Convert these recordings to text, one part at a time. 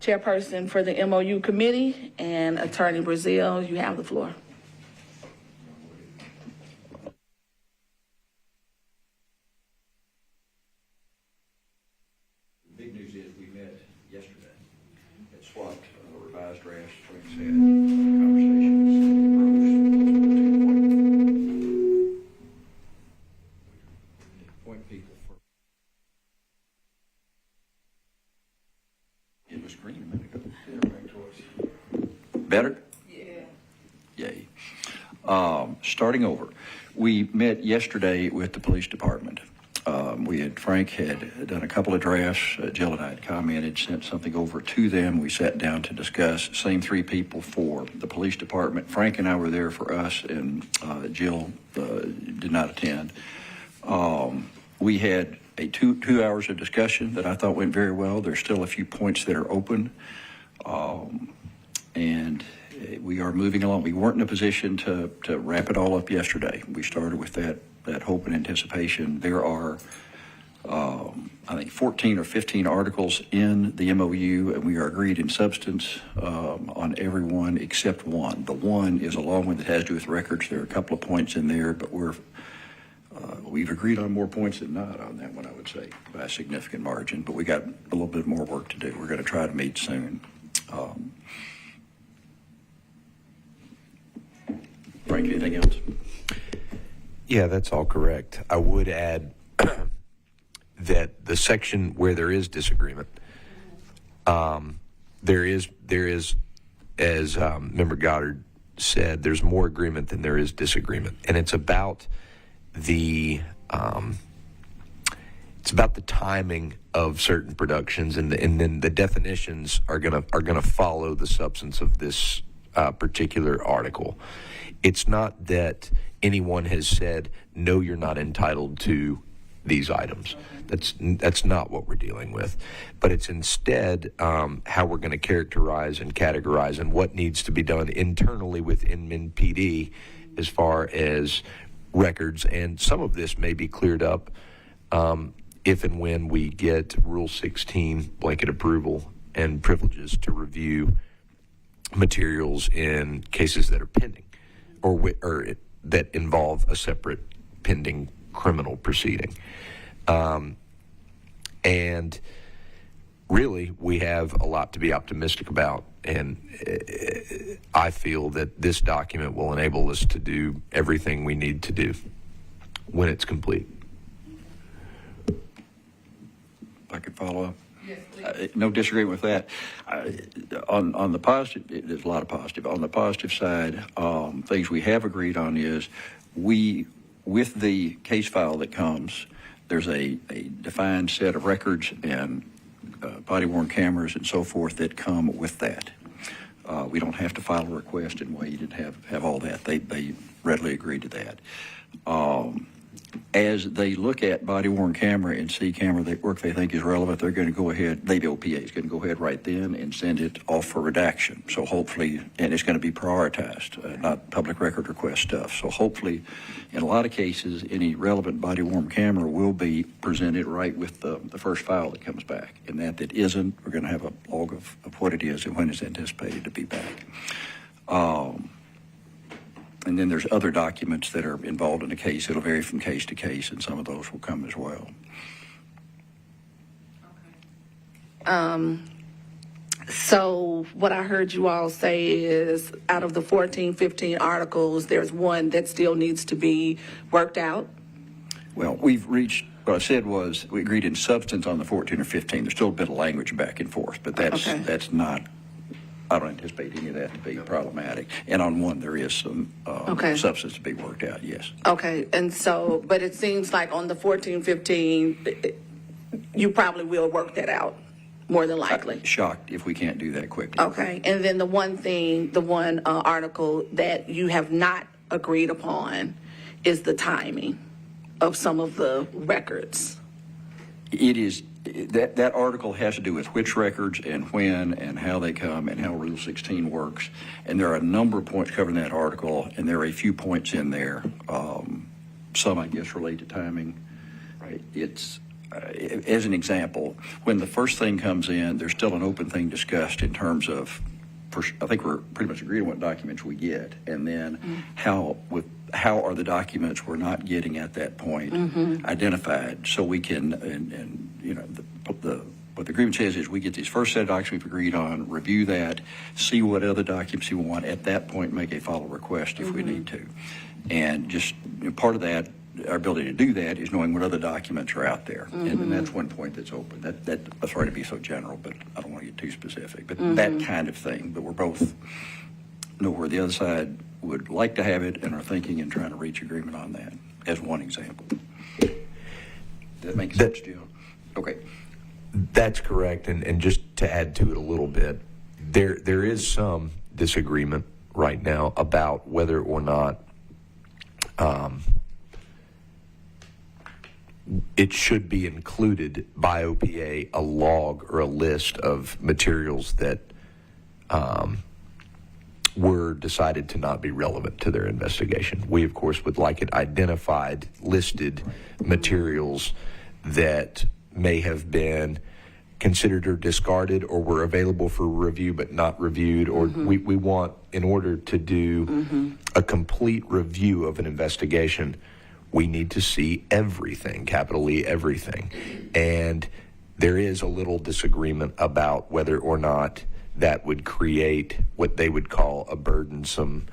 chairperson for the MOU committee, and Attorney Brazil, you have the floor. The big news is we met yesterday at SWAT, revised drafts. Frank's had conversations. Point people for. It was green a minute ago. Better? Yeah. Yay. Starting over. We met yesterday with the police department. Frank had done a couple of drafts. Jill and I had commented, sent something over to them. We sat down to discuss. Same three people for the police department. Frank and I were there for us, and Jill did not attend. We had a two hours of discussion that I thought went very well. There's still a few points that are open, and we are moving along. We weren't in a position to wrap it all up yesterday. We started with that hope and anticipation. There are, I think, 14 or 15 articles in the MOU, and we are agreed in substance on every one except one. The one is a long one that has to do with records. There are a couple of points in there, but we've agreed on more points than not on that one, I would say, by a significant margin. But we got a little bit more work to do. We're going to try to meet soon. Frank, anything else? Yeah, that's all correct. I would add that the section where there is disagreement, there is, as Member Goddard said, there's more agreement than there is disagreement, and it's about the timing of certain productions, and then the definitions are gonna follow the substance of this particular article. It's not that anyone has said, no, you're not entitled to these items. That's not what we're dealing with. But it's instead how we're going to characterize and categorize and what needs to be done internally within MNPD as far as records. And some of this may be cleared up if and when we get Rule 16 blanket approval and privileges to review materials in cases that are pending or that involve a separate pending criminal proceeding. And really, we have a lot to be optimistic about, and I feel that this document will enable us to do everything we need to do when it's complete. If I could follow up. Yes, please. No disagreement with that. On the positive, there's a lot of positive. On the positive side, things we have agreed on is with the case file that comes, there's a defined set of records and body-worn cameras and so forth that come with that. We don't have to file a request and wait and have all that. They readily agreed to that. As they look at body-worn camera and see camera that work they think is relevant, they're going to go ahead, the OPA is going to go ahead right then and send it off for redaction. So hopefully, and it's going to be prioritized, not public record request stuff. So hopefully, in a lot of cases, any relevant body-worn camera will be presented right with the first file that comes back. And that isn't, we're going to have a log of what it is and when it's anticipated to be back. And then there's other documents that are involved in the case. It'll vary from case to case, and some of those will come as well. So what I heard you all say is out of the 14, 15 articles, there's one that still needs to be worked out? Well, we've reached, what I said was we agreed in substance on the 14 or 15. There's still a bit of language back and forth, but that's not, I don't anticipate any of that to be problematic. And on one, there is some substance to be worked out, yes. Okay, and so, but it seems like on the 14, 15, you probably will work that out, more than likely. I'm shocked if we can't do that quickly. Okay, and then the one article that you have not agreed upon is the timing of some of the records. It is, that article has to do with which records and when and how they come and how Rule 16 works. And there are a number of points covered in that article, and there are a few points in there. Some, I guess, relate to timing. Right. as an example, when the first thing comes in, there's still an open thing discussed in terms of, I think we're pretty much agreed on what documents we get, and then how are the documents we're not getting at that point identified, so we can, and you know, what the agreement says is we get these first set of documents we've agreed on, review that, see what other documents we want, at that point make a follow request if we need to. And just part of that, our ability to do that is knowing what other documents are out there. And that's one point that's open. I'm sorry to be so general, but I don't want to get too specific. But that kind of thing, but we're both know where the other side would like to have it and are thinking and trying to reach agreement on that, as one example. Does that make sense, Jill? Okay. That's correct. And just to add to it a little bit, there is some disagreement right now about whether or not it should be included by OPA a log or a list of materials that were decided to not be relevant to their investigation. We, of course, would like it identified, listed materials that may have been considered or discarded or were available for review but not reviewed, or we want, in order to do a complete review of an investigation, we need to see everything, capital E, everything. And there is a little disagreement about whether or not that would create what they would call a burdensome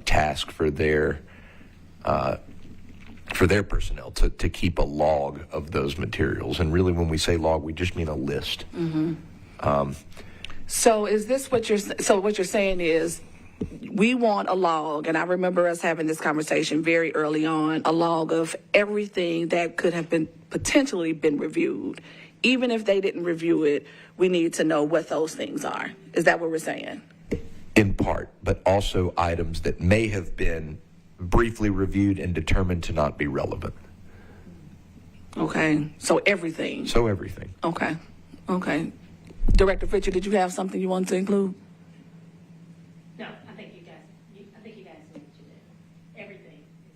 task for their personnel to keep a log of those materials. And really, when we say log, we just mean a list. So is this what what you're saying is, we want a log, and I remember us having this conversation very early on, a log of everything that could have been potentially been reviewed. Even if they didn't review it, we need to know what those things are. Is that what we're saying? In part, but also items that may have been briefly reviewed and determined to not be relevant. Okay, so everything. So everything. Okay. Director Fisher, did you have something you wanted to include? No, I think you guys knew what you did. Everything is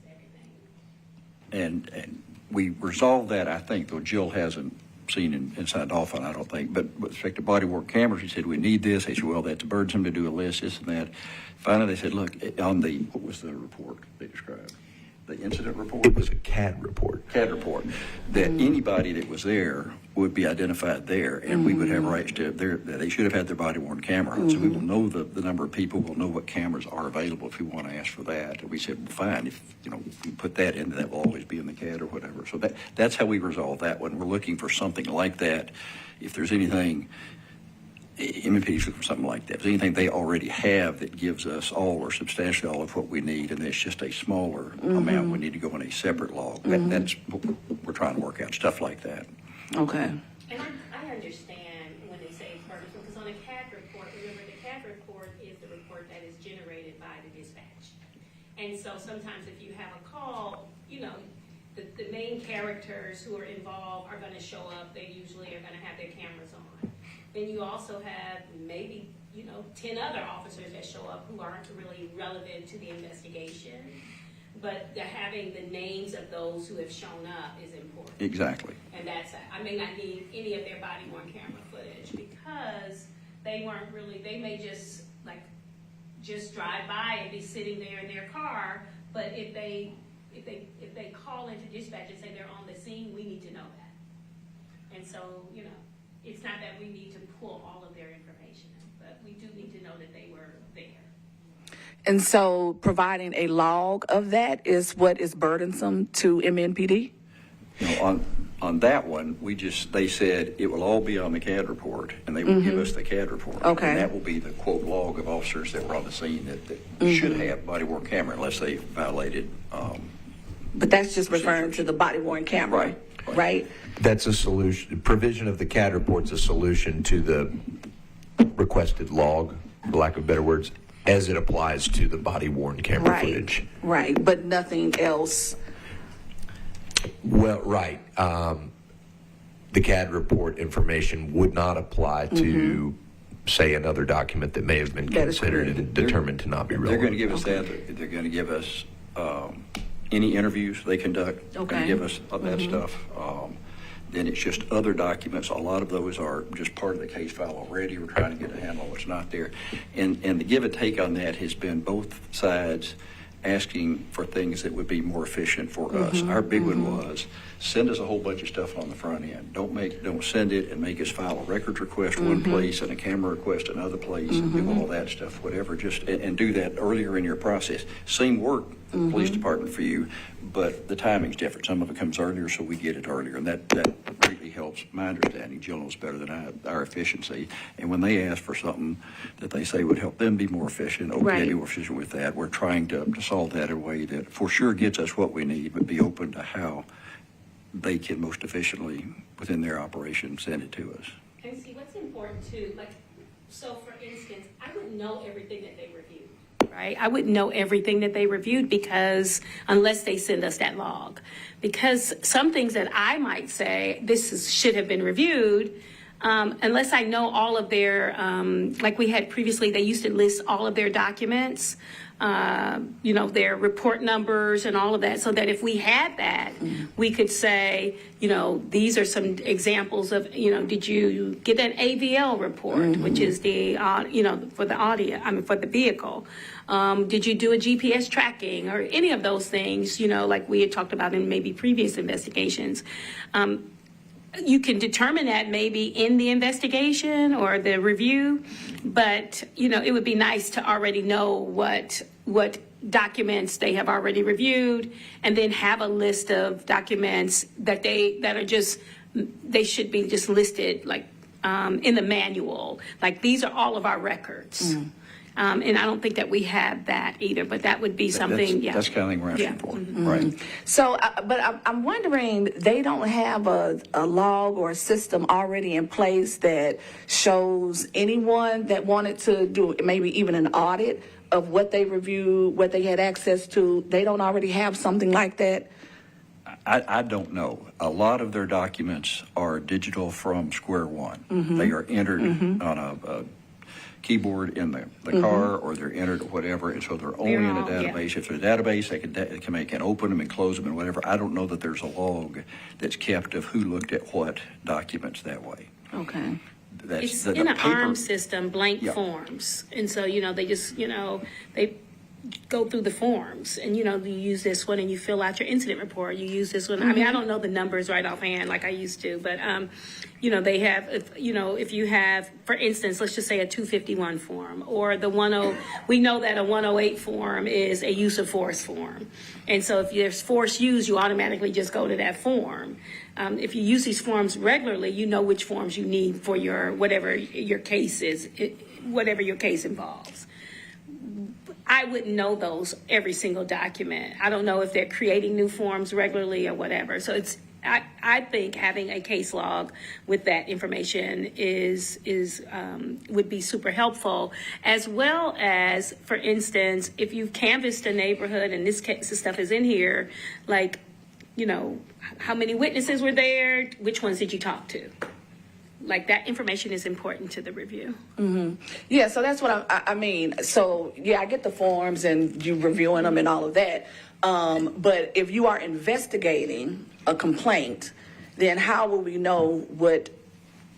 everything. And we resolved that, I think, though Jill hasn't seen and signed off on, I don't think. But with respect to body worn cameras, he said, we need this. They said, well, that's burdensome to do a list, this and that. Finally, they said, look, on the, what was the report they described? The incident report? It was a CAD report. CAD report, that anybody that was there would be identified there, and we would have rights to they should have had their body worn camera. So we will know the number of people, we'll know what cameras are available if we want to ask for that. And we said, well, fine, if we put that in, that will always be in the CAD or whatever. So that's how we resolve that one. We're looking for something like that. If there's anything, MMPD is looking for something like that. If there's anything they already have that gives us all or substantially all of what we need, and there's just a smaller amount, we need to go in a separate log. That's what we're trying to work out, stuff like that. Okay. And I understand when they say it's burdensome, because on a CAD report, remember the CAD report is the report that is generated by the dispatch. And so sometimes if you have a call, the main characters who are involved are going to show up. They usually are going to have their cameras on. Then you also have maybe, 10 other officers that show up who aren't really relevant to the investigation. But having the names of those who have shown up is important. Exactly. And I may not need any of their body worn camera footage because they weren't really, they may just drive by and be sitting there in their car. But if they call into dispatch and say they're on the scene, we need to know that. And so, it's not that we need to pull all of their information, but we do need to know that they were there. And so providing a log of that is what is burdensome to MNPD? On that one, they said it will all be on the CAD report, and they will give us the CAD report. Okay. And that will be the quote log of officers that were on the scene that should have body worn camera unless they violated. But that's just referring to the body worn camera, right? That's a solution. Provision of the CAD report's a solution to the requested log, for lack of better words, as it applies to the body worn camera footage. Right, but nothing else. Well, right. The CAD report information would not apply to, say, another document that may have been considered and determined to not be relevant. They're going to give us that. They're going to give us any interviews they conduct. They're going to give us that stuff. then it's just other documents. A lot of those are just part of the case file already. We're trying to get a handle on what's not there. And the give and take on that has been both sides asking for things that would be more efficient for us. Our big one was send us a whole bunch of stuff on the front end. Don't send it and make us file a records request one place and a camera request another place and do all that stuff, whatever. Just and do that earlier in your process. Same work, police department for you, but the timing's different. Some of it comes earlier, so we get it earlier, and that greatly helps my understanding. Jill knows better than I our efficiency. And when they ask for something that they say would help them be more efficient, be more efficient with that, we're trying to solve that in a way that for sure gets us what we need, but be open to how they can most efficiently within their operation send it to us. And see, what's important too, like, so for instance, I wouldn't know everything that they reviewed, right? I wouldn't know everything that they reviewed because unless they send us that log. Because some things that I might say, should have been reviewed, unless I know all of their, like we had previously, they used to list all of their documents, their report numbers and all of that, so that if we had that, we could say, these are some examples of, did you get an AVL report, which is the, for the audio, for the vehicle? Did you do a GPS tracking or any of those things, like we had talked about in maybe previous investigations? You can determine that maybe in the investigation or the review, but it would be nice to already know what documents they have already reviewed, and then have a list of documents that they should be just listed like in the manual. Like, these are all of our records. And I don't think that we have that either, but that would be something. That's kind of thing we're asking for, right? So, but I'm wondering, they don't have a log or a system already in place that shows anyone that wanted to do maybe even an audit of what they reviewed, what they had access to. They don't already have something like that? I don't know. A lot of their documents are digital from square one. They are entered on a keyboard in the car, or they're entered or whatever, and so they're only in a database. If there's a database, they can open them and close them and whatever. I don't know that there's a log that's kept of who looked at what documents that way. Okay. It's in an ARM system, blank forms, and so they just they go through the forms, and you use this one and you fill out your incident report. You use this one. I mean, I don't know the numbers right offhand like I used to, but they have, if you have, for instance, let's just say a 251 form, or we know that a 108 form is a use of force form. And so if there's force used, you automatically just go to that form. If you use these forms regularly, you know which forms you need for whatever your case is, whatever your case involves. I wouldn't know those every single document. I don't know if they're creating new forms regularly or whatever. So I think having a case log with that information would be super helpful, as well as, for instance, if you've canvassed a neighborhood and this stuff is in here, like, how many witnesses were there? Which ones did you talk to? Like, that information is important to the review. Yeah, so that's what I mean. So, yeah, I get the forms and you reviewing them and all of that. But if you are investigating a complaint, then how will we know what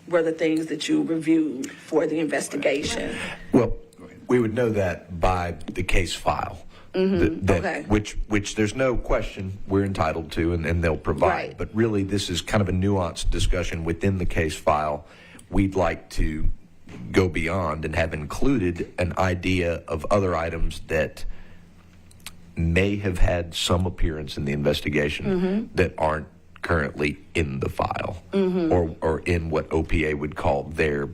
were the things that you reviewed for the investigation? Well, we would know that by the case file. Okay. Which there's no question we're entitled to, and they'll provide. Right. But really, this is kind of a nuanced discussion within the case file. We'd like to go beyond and have included an idea of other items that may have had some appearance in the investigation that aren't currently in the file, or in what OPA would call their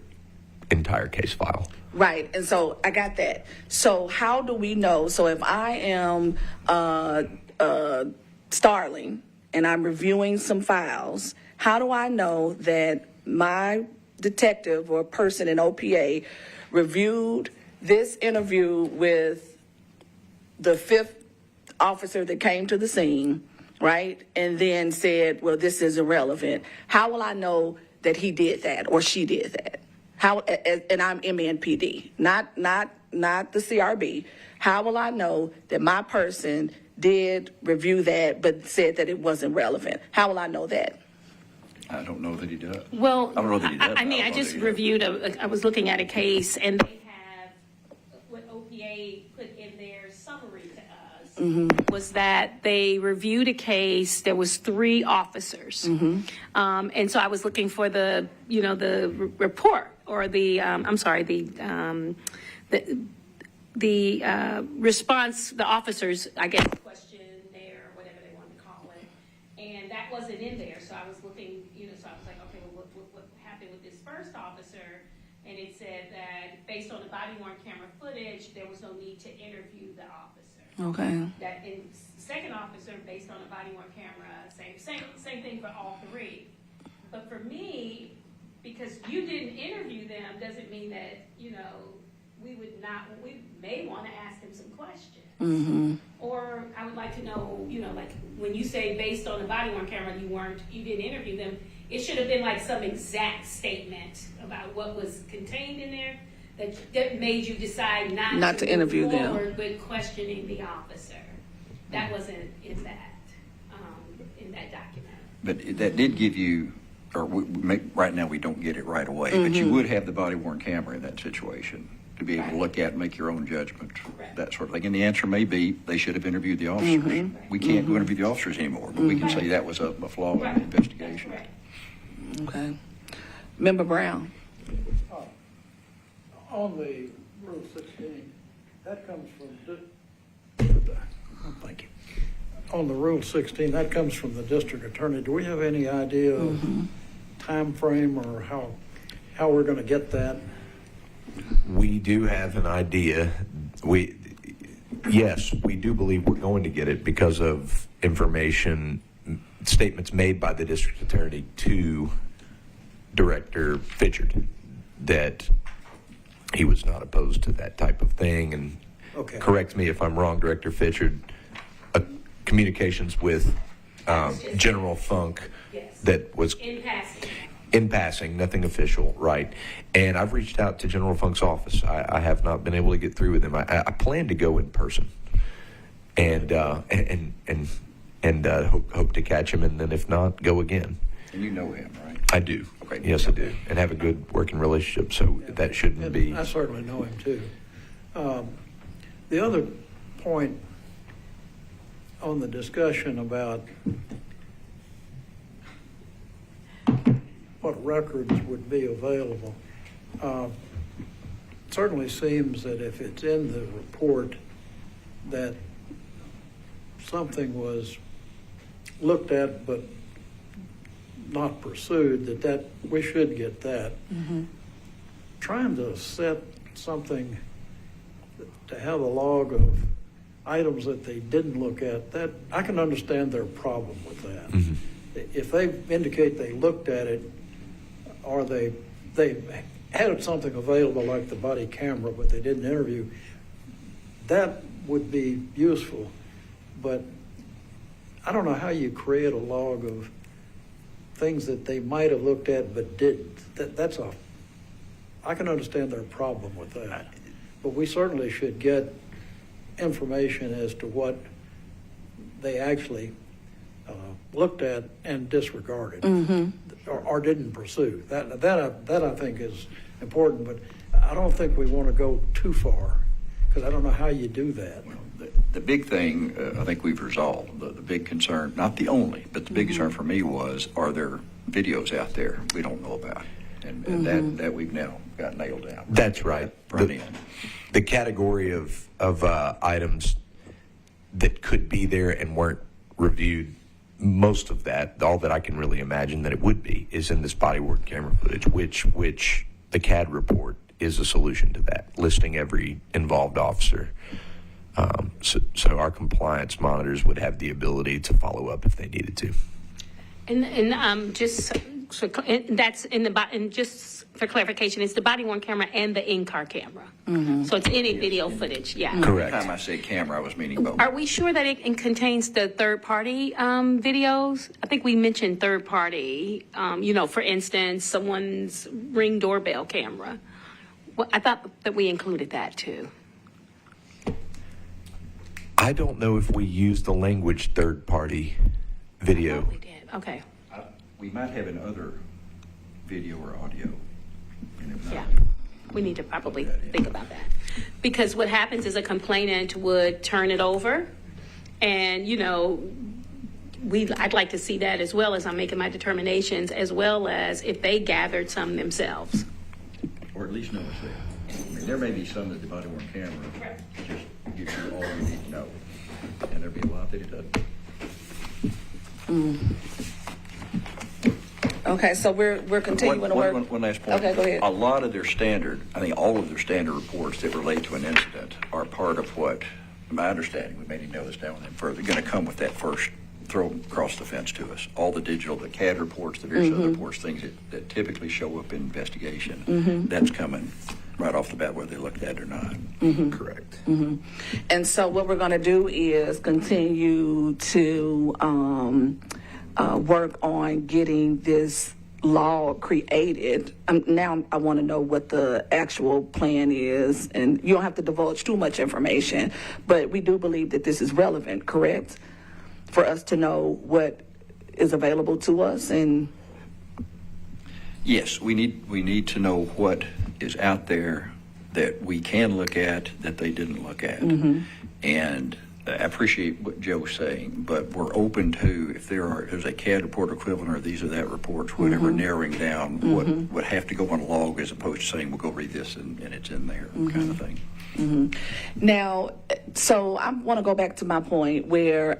entire case file. Right, and so I got that. So how do we know? So if I am Starling and I'm reviewing some files, how do I know that my detective or person in OPA reviewed this interview with the 5th officer that came to the scene, right, and then said, well, this is irrelevant? How will I know that he did that or she did that? How, and I'm MNPD, not the CRB. How will I know that my person did review that but said that it wasn't relevant? How will I know that? I don't know that he does. Well, I don't know that he does. I mean, don't I know just that he does. reviewed, I was looking at a case, and they have, what OPA put in their summary to us was that they reviewed a case, there was 3 officers. And so I was looking for the, the report, or the, the response, the officers, I guess, questionnaire, whatever they want to call it. And that wasn't in there, so I was looking, so I was like, okay, well, what happened with this first officer? And it said that based on the body worn camera footage, there was no need to interview the officer. Okay. That in second officer, based on the body worn camera, same thing for all 3. But for me, because you didn't interview them, doesn't mean that, we may want to ask them some questions. Or I would like to know, like when you say based on the body worn camera, you didn't interview them, it should have been like some exact statement about what was contained in there that made you decide not to interview move them forward with questioning the officer. That wasn't in that document. But that did give you, right now we don't get it right away, but you would have the body worn camera in that situation to be able to look at and make your own judgment, that sort of thing. And the answer may be they should have interviewed the officers. We can't go interview the officers anymore, but we can say that was a flaw in the investigation. Right. Okay. Member Brown. On the Rule 16, that comes from, thank you. On the Rule 16, that comes from the district attorney. Do we have any idea of time frame or how we're going to get that? We do have an idea. Yes, we do believe we're going to get it because of information, statements made by the district attorney to Director Fitchard that he was not opposed to that type of thing. And correct me if I'm wrong, Director Fitchard, communications with General Funk that was in passing, nothing official, right? And I've reached out to General Funk's office. I have not been able to get through with him. I plan to go in person, and hope to catch him, and then if not, go again. And you know him, right? I do. Okay. Yes, I do, and have a good working relationship. So that shouldn't be. I certainly know him too. The other point on the discussion about what records would be available, certainly seems that if it's in the report that something was looked at but not pursued, that we should get that. Trying to set something to have a log of items that they didn't look at, that I can understand their problem with that. If they indicate they looked at it, or they had something available like the body camera, but they didn't interview, that would be useful. But I don't know how you create a log of things that they might have looked at but didn't. I can understand their problem with that. But we certainly should get information as to what they actually looked at and disregarded or didn't pursue. That I think is important, but I don't think we want to go too far because I don't know how you do that. The big thing I think we've resolved, the big concern, not the only, but the big concern for me was, are there videos out there we don't know about? And that we've now got nailed down. That's right. The category of items that could be there and weren't reviewed, most of that, all that I can really imagine that it would be, is in this body-worn camera footage, which the CAD report is a solution to that, listing every involved officer. So our compliance monitors would have the ability to follow up if they needed to. And just so that's in the and just for clarification, it's the body worn camera and the in-car camera. So it's any video footage. Yeah. Correct. Every time I say camera, I was meaning both. Are we sure that it contains the third-party videos? I think we mentioned third-party. For instance, someone's Ring doorbell camera. Well, I thought that we included that too. I don't know if we use the language third-party video. We did. Okay. We might have another video or audio. And if not, Yeah, we need to probably think about that. Because what happens is a complainant would turn it over, and, you know, I'd like to see that as well as I'm making my determinations, as well as if they gathered some themselves. or at least know it's there. I mean, there may be some that the body worn camera just gives you all you need to know, and there'll be a lot that it doesn't. Okay, so we're continuing to work. One last point. Okay, go ahead. A lot of their standard, I think all of their standard reports that relate to an incident are part of what, my understanding, we may need to nail this down then further, going to come with that first throw across the fence to us. All the digital, the CAD reports, the various other reports, things that typically show up in investigation, that's coming right off the bat, whether they looked at it or not. Correct. And so what we're going to do is continue to work on getting this law created. Now I want to know what the actual plan is, and you don't have to divulge too much information, but we do believe that this is relevant, correct? For us to know what is available to us. And Yes, we need to know what is out there that we can look at that they didn't look at. And I appreciate what Joe's saying, but we're open to, if there's a CAD report equivalent or these or that reports, whatever, narrowing down what would have to go on a log as opposed to saying, we'll go read this and it's in there kind of thing. now, so I want to go back to my point where,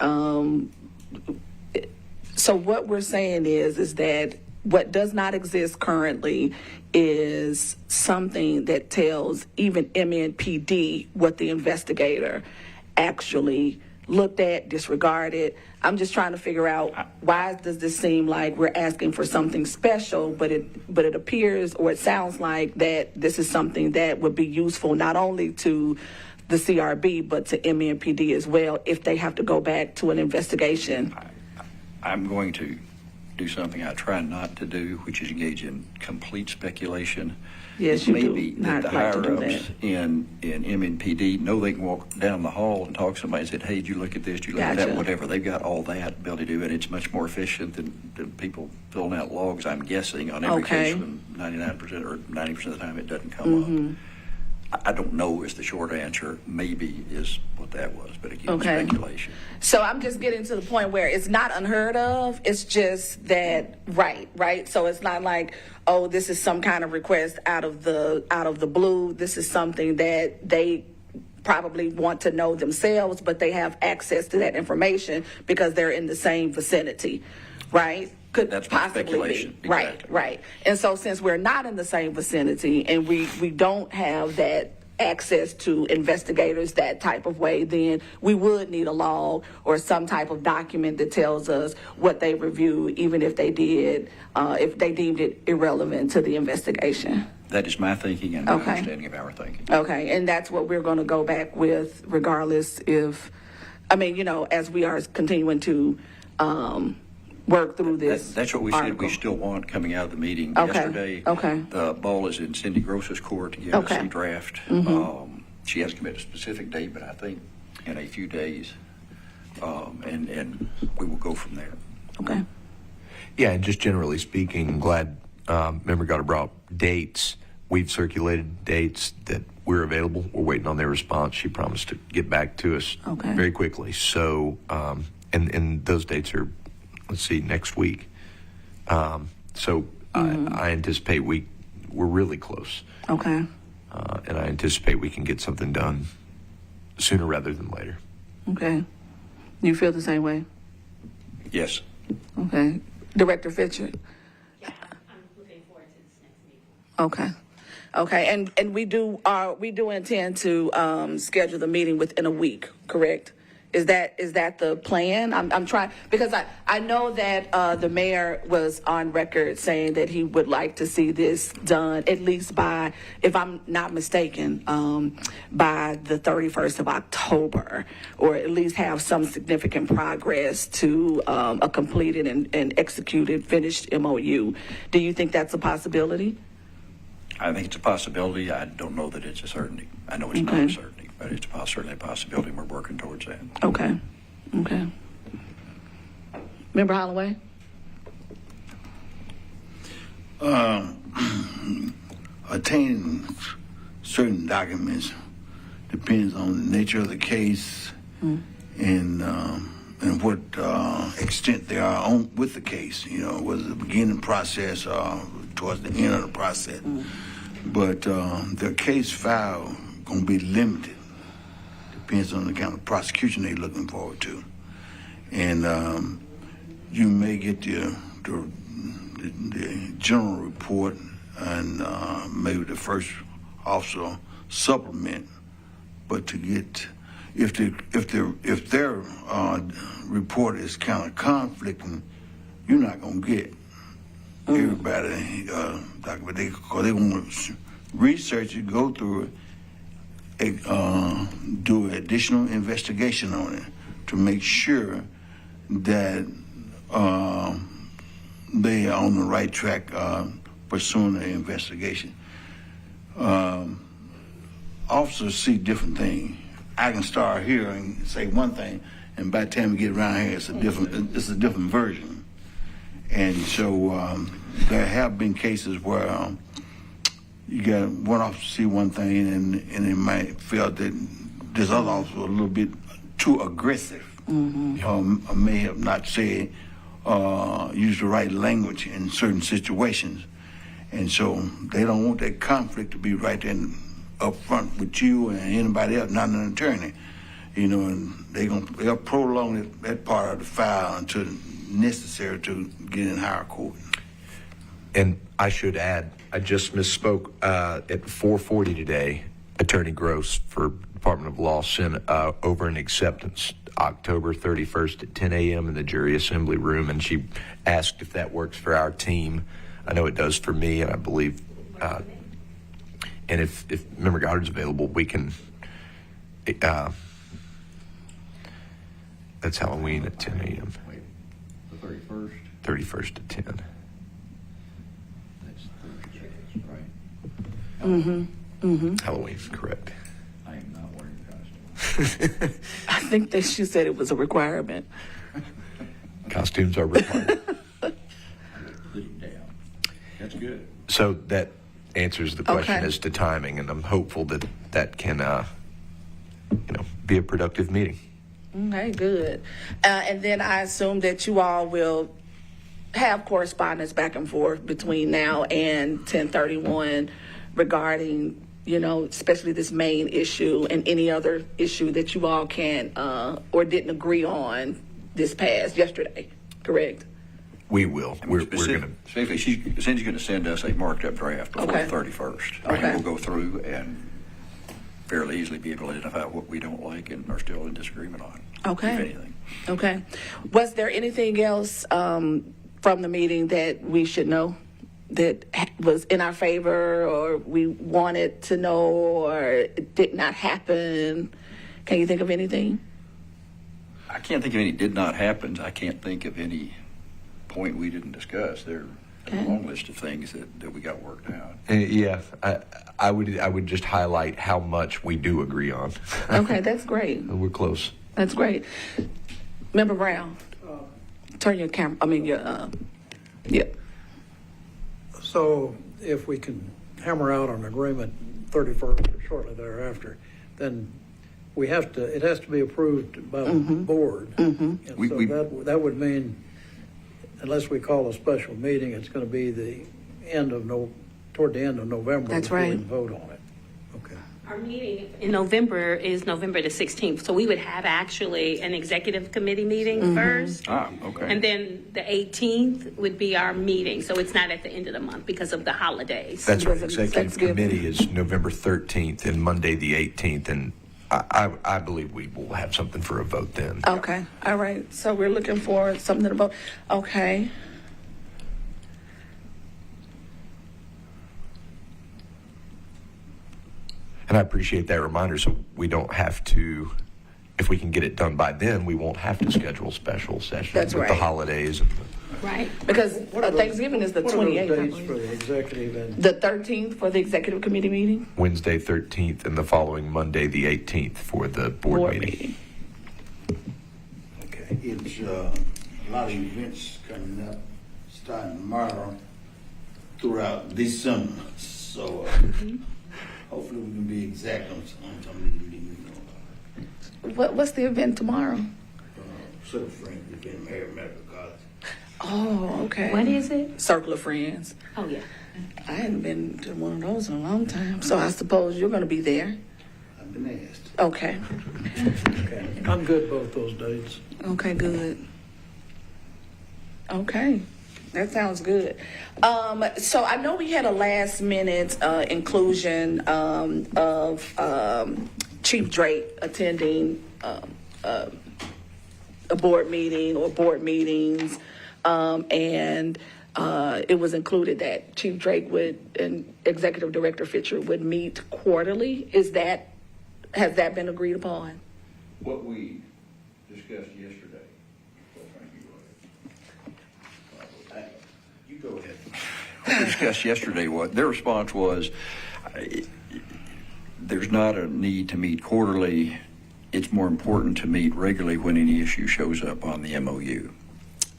so what we're saying is that what does not exist currently is something that tells even MNPD what the investigator actually looked at, disregarded. I'm just trying to figure out, why does this seem like we're asking for something special, but it appears, or it sounds like that this is something that would be useful not only to the CRB but to MNPD as well if they have to go back to an investigation. I'm going to do something I try not to do, which is engage in complete speculation. Yes, It you may do be not that the like to do higher-ups in MNPD know they can walk down the hall and talk to somebody and say, hey, did you look at this, did you look at Gotcha. that, whatever. They've got all that ability to do it. It's much more efficient than people filling out logs, I'm guessing, on every Okay. case when 99% or 90% of the time it doesn't come up. I don't know is the short answer. Maybe is what that was, but again, Okay. speculation. So I'm just getting to the point where it's not unheard of. It's just that, right. So it's not like, oh, this is some kind of request out of the blue. This is something that they probably want to know themselves, but they have access to that information because they're in the same vicinity, right? Could That's my possibly speculation. be. Right, Exactly. right. And so since we're not in the same vicinity and we don't have that access to investigators that type of way, then we would need a log or some type of document that tells us what they reviewed, even if they did, if they deemed it irrelevant to the investigation. That is my thinking and my Okay. understanding of our thinking. Okay, and that's what we're going to go back with regardless if, as we are continuing to work through this. That's what we said article. we still want coming out of the meeting Okay, yesterday. okay. The ball is in Cindy Gross's court to give Okay. us a draft. She hasn't committed a specific date, but I think in a few days, and we will go from there. Okay. Yeah, and just generally speaking, I'm glad Member Goddard brought dates. We've circulated dates that we're available. We're waiting on their response. She promised to get back to us Okay. very quickly. So, and those dates are, let's see, next week. So I anticipate we're really close. Okay. And I anticipate we can get something done sooner rather than later. Okay. You feel the same way? Yes. Okay. Director Fisher? Yeah, I'm looking forward to this next meeting. Okay. Okay. And we do intend to schedule the meeting within a week, correct? Is that the plan? I'm trying, because I know that the mayor was on record saying that he would like to see this done at least by, if I'm not mistaken, by the 31st of October, or at least have some significant progress to a completed and executed, finished MOU. Do you think that's a possibility? I think it's a possibility. I don't know that it's a certainty. I know it's not a certainty, but it's certainly a possibility, and we're working towards that. Okay. Member Holloway? Attaining certain documents depends on the nature of the case and what extent they are on with the case. You know, whether the beginning process or towards the end of the process. But the case file gonna be limited. Depends on the kind of prosecution they're looking forward to, and you may get the general report and maybe the first officer supplement, but to get if their report is kind of conflicting, you're not gonna get everybody document because they want to research it, go through it, do additional investigation on it to make sure that they are on the right track pursuing the investigation. Officers see different things. I can start here and say one thing, and by the time we get around here, it's a different version. And so there have been cases where you got one officer see one thing, and they might feel that this other officer was a little bit too aggressive, or may have not said, used the right language in certain situations. And so they don't want that conflict to be right there up front with you and anybody else, not an attorney. You know, and they'll prolong that part of the file until necessary to get in higher court. And I should add, I just misspoke. At 4:40 today, Attorney Gross for Department of Law sent over an acceptance October 31st at 10 a.m. in the jury assembly room, and she asked if that works for our team. I know it does for me, and I believe, and if Member Goddard's available, we can, that's Halloween at 10 a.m. Wait, the 31st? 31st at 10. That's Thursday, right? Halloween, correct. I am not wearing a costume. I think that she said it was a requirement. Costumes are required. Put it down. That's good. So that answers the question Okay. as to timing, and I'm hopeful that that can, be a productive meeting. Okay, good. And then I assume that you all will have correspondence back and forth between now and 10/31 regarding, especially this main issue and any other issue that you all can or didn't agree on yesterday, correct? We will. We're going to. Specifically, Cindy's going to send us a marked up draft before Okay. the 31st. Okay. And we'll go through and fairly easily be able to identify what we don't like and are still in disagreement on. Okay. If anything. Okay. Was there anything else from the meeting that we should know that was in our favor or we wanted to know or it did not happen? Can you think of anything? I can't think of any did not happen. I can't think of any point we didn't discuss. There's Okay. a long list of things that we got worked out. Yeah, I would just highlight how much we do agree on. Okay, that's great. We're close. That's great. Member Brown, turn your camera. Yeah. So if we can hammer out an agreement 31st or shortly thereafter, then it has to be approved by the board. And so that would mean, unless we call a special meeting, it's going to be toward the end of November. That's before we right. can vote on it. Okay. Our meeting in November is November the 16th, so we would have actually an executive committee meeting first. Okay. And then the 18th would be our meeting, so it's not at the end of the month because of the holidays. That's right. Because of Executive Thanksgiving. committee is November 13th and Monday the 18th, and I believe we will have something for a vote then. Okay. All right. So we're looking for something to vote. Okay. And I appreciate that reminder, so we don't have to, if we can get it done by then, we won't have to schedule special sessions That's with the right. holidays. And Right. Because What are those- Thanksgiving is the what are those 28th. I dates believe. for the executive and The 13th for the executive committee meeting? Wednesday 13th and the following Monday the 18th for the board meeting. Okay. It's a lot of events coming up starting tomorrow. throughout December. So hopefully we can be exact on some of these meetings. What's the event tomorrow? Sort of friends within Medical College. Oh, okay. What is it? Circle of Friends. Oh, yeah. I hadn't been to one of those in a long time, so I suppose you're going to be there. I've been asked. Okay. Okay. I'm good both those dates. Okay, good. Okay, that sounds good. So I know we had a last minute inclusion of Chief Drake attending a board meeting or board meetings, and it was included that Chief Drake would and Executive Director Fisher would meet quarterly. Has that been agreed upon? What we discussed yesterday. Well, Frank, you go ahead. What we discussed yesterday, their response was, there's not a need to meet quarterly. It's more important to meet regularly when any issue shows up on the MOU.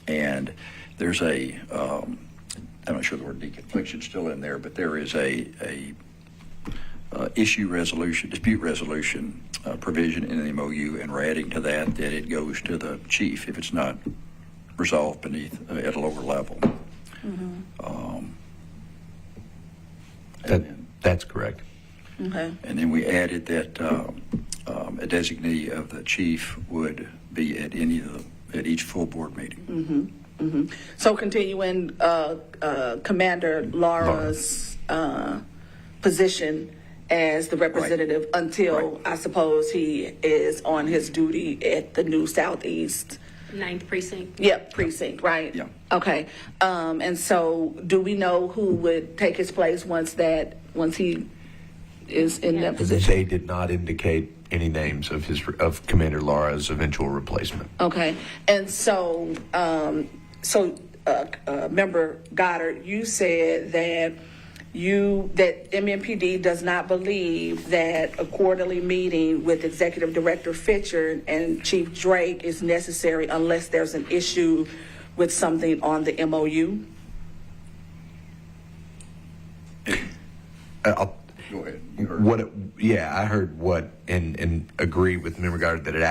And there's I'm not sure the word deconfliction is still in there, but there is a dispute resolution provision in the MOU, and we're adding to that it goes to the chief if it's not resolved beneath at a lower level. That's correct. Okay. And then we added that a designee of the chief would be at at each full board meeting. So continuing Commander Laura's position as the representative until Right. I suppose he is on his duty at the new Southeast. 9th precinct. Yep, precinct, right? Yeah. Okay. And so do we know who would take his place once he is in that position? They did not indicate any names of Commander Lara's eventual replacement. Okay. And so, Member Goddard, you said that MMPD does not believe that a quarterly meeting with Executive Director Fisher and Chief Drake is necessary unless there's an issue with something on the MOU. Go ahead. You heard. I heard what and agree with Member Goddard that it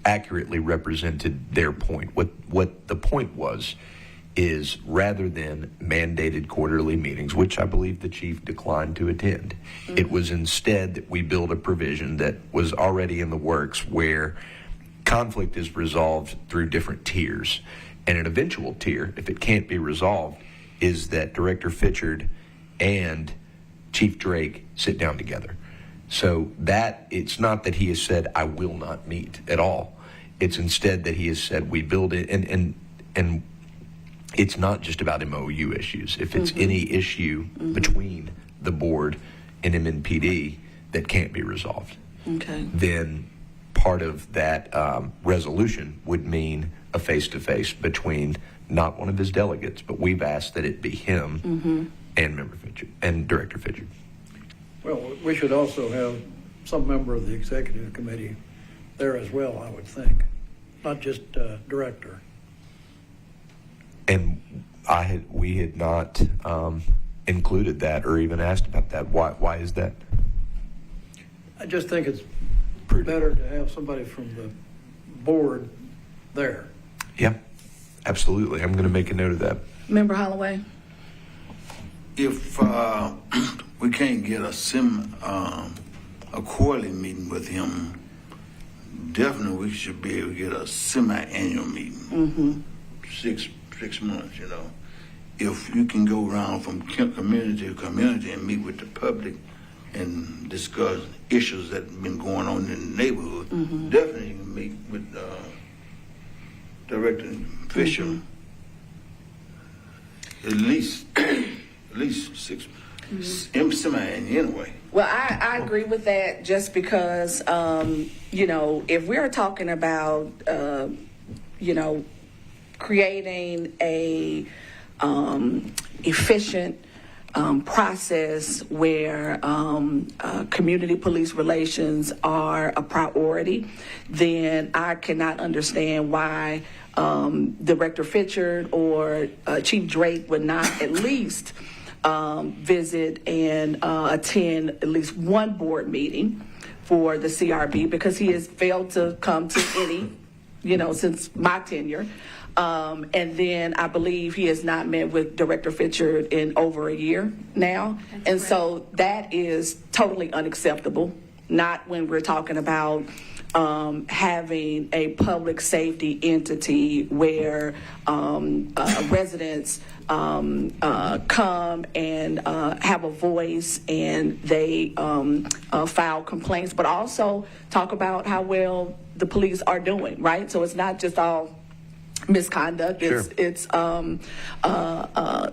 accurately represented their point. What the point was is rather than mandated quarterly meetings, which I believe the chief declined to attend, it was instead that we build a provision that was already in the works where conflict is resolved through different tiers. And an eventual tier, if it can't be resolved, is that Director Fitchard and Chief Drake sit down together. So that it's not that he has said, I will not meet at all. It's instead that he has said, we build it, and it's not just about MOU issues. If it's any issue between the board and MNPD that can't be resolved, then part of that resolution would mean a face-to-face between not one of his delegates, but we've asked that it be him and Member Fitchard and Director Fitchard. Well, we should also have some member of the executive committee there as well, I would think, not just director. And we had not included that or even asked about that. Why is that? I just think it's Prudent. better to have somebody from the board there. Yeah, absolutely. I'm going to make a note of that. Member Holloway? If we can't get a quarterly meeting with him, definitely we should be able to get a semi-annual meeting. 6 months, you know. If you can go around from community to community and meet with the public and discuss issues that have been going on in the neighborhood, definitely you can meet with Director Fisher. At least 6 semi-annual anyway. Well, I agree with that just because, if we're talking about, creating a efficient process where community police relations are a priority, then I cannot understand why Director Fitchard or Chief Drake would not at least visit and attend at least one board meeting for the CRB because he has failed to come to any, since my tenure. And then I believe he has not met with Director Fitcher in over a year now. And so that is totally unacceptable, not when we're talking about having a public safety entity where residents come and have a voice and they file complaints, but also talk about how well the police are doing, right? So it's not just all misconduct. Sure. It's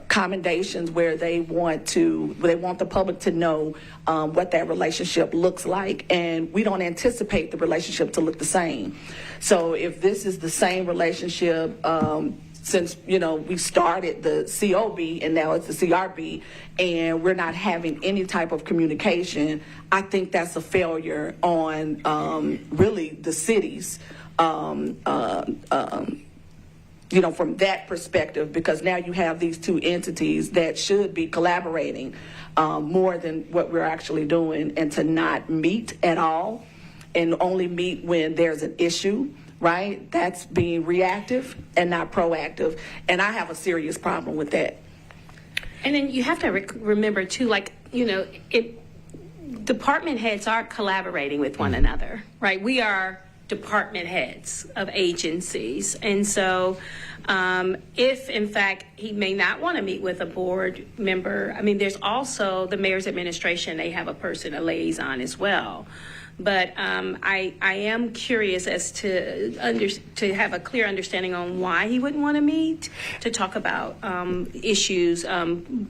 commendations where they want the public to know what that relationship looks like, and we don't anticipate the relationship to look the same. So if this is the same relationship since we started the COB and now it's the CRB, and we're not having any type of communication, I think that's a failure on really the cities. From that perspective, because now you have these two entities that should be collaborating more than what we're actually doing, and to not meet at all and only meet when there's an issue, right? That's being reactive and not proactive. And I have a serious problem with that. And then you have to remember too, department heads are collaborating with one another, right? We are department heads of agencies. And so if, in fact, he may not want to meet with a board member, there's also the mayor's administration, they have a liaison as well. But I am curious as to have a clear understanding on why he wouldn't want to meet, to talk about issues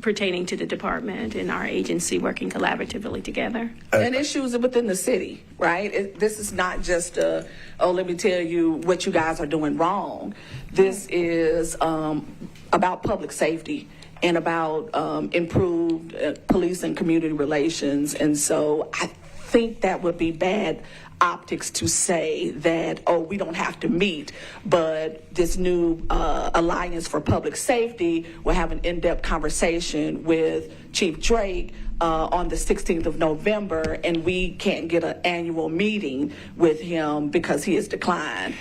pertaining to the department and our agency working collaboratively together. And issues within the city, right? This is not just let me tell you what you guys are doing wrong. This is about public safety and about improved police and community relations. And so I think that would be bad optics to say that, we don't have to meet, but this new Alliance for Public Safety will have an in-depth conversation with Chief Drake on the 16th of November, and we can't get an annual meeting with him because he has declined.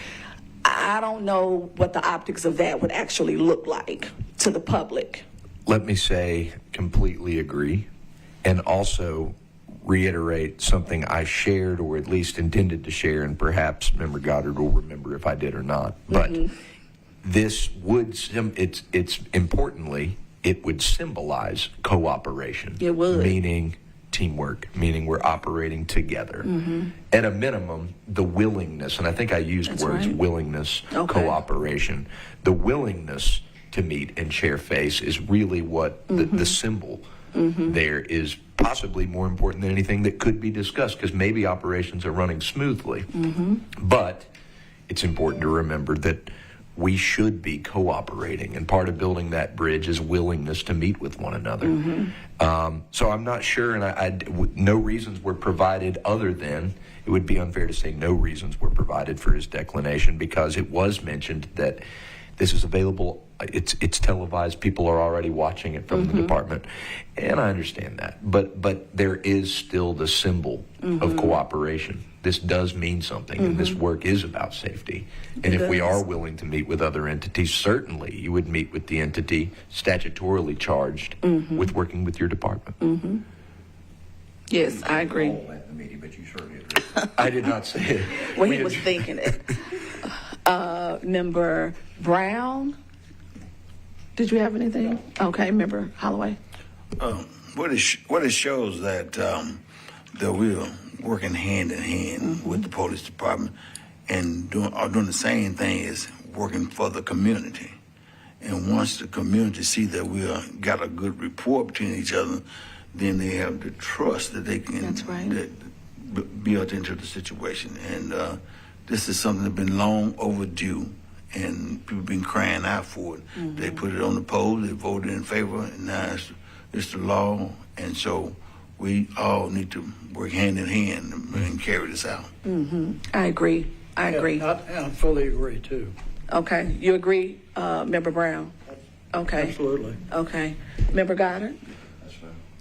I don't know what the optics of that would actually look like to the public. Let me say, completely agree, and also reiterate something I shared, or at least intended to share, and perhaps Member Goddard will remember if I did or not. But this would, it's importantly, it would symbolize cooperation. It would. Meaning teamwork, meaning we're operating together. At a minimum, the willingness, and I think I used That's words, right. willingness, Okay. cooperation. The willingness to meet and share face is really what the symbol there is, possibly more important than anything that could be discussed, because maybe operations are running smoothly. But it's important to remember that we should be cooperating, and part of building that bridge is willingness to meet with one another. So I'm not sure, and no reasons were provided other than, it would be unfair to say no reasons were provided for his declination, because it was mentioned that this is available, it's televised, people are already watching it from the department, and I understand that. But there is still the symbol of cooperation. This does mean something, and this work is about safety. And if we are willing to meet with other entities, certainly you would meet with the entity statutorily charged with working with your department. Yes, I agree. At the meeting, but you certainly agree. I did not say it. Well, he was thinking it. Member Brown, did you have anything? Okay, Member Holloway. What it shows that we're working hand in hand with the police department and doing the same thing, is working for the community. And once the community see that we got a good rapport between each other, then they have the trust that they can That's right. build into the situation. And this is something that's been long overdue, and people been crying out for it. They put it on the poll, they voted in favor, and now it's the law. And so we all need to work hand in hand and carry this out. I agree. I agree. Yeah, I fully agree too. Okay, you agree, Member Brown? Okay. Absolutely. Okay. Member Goddard?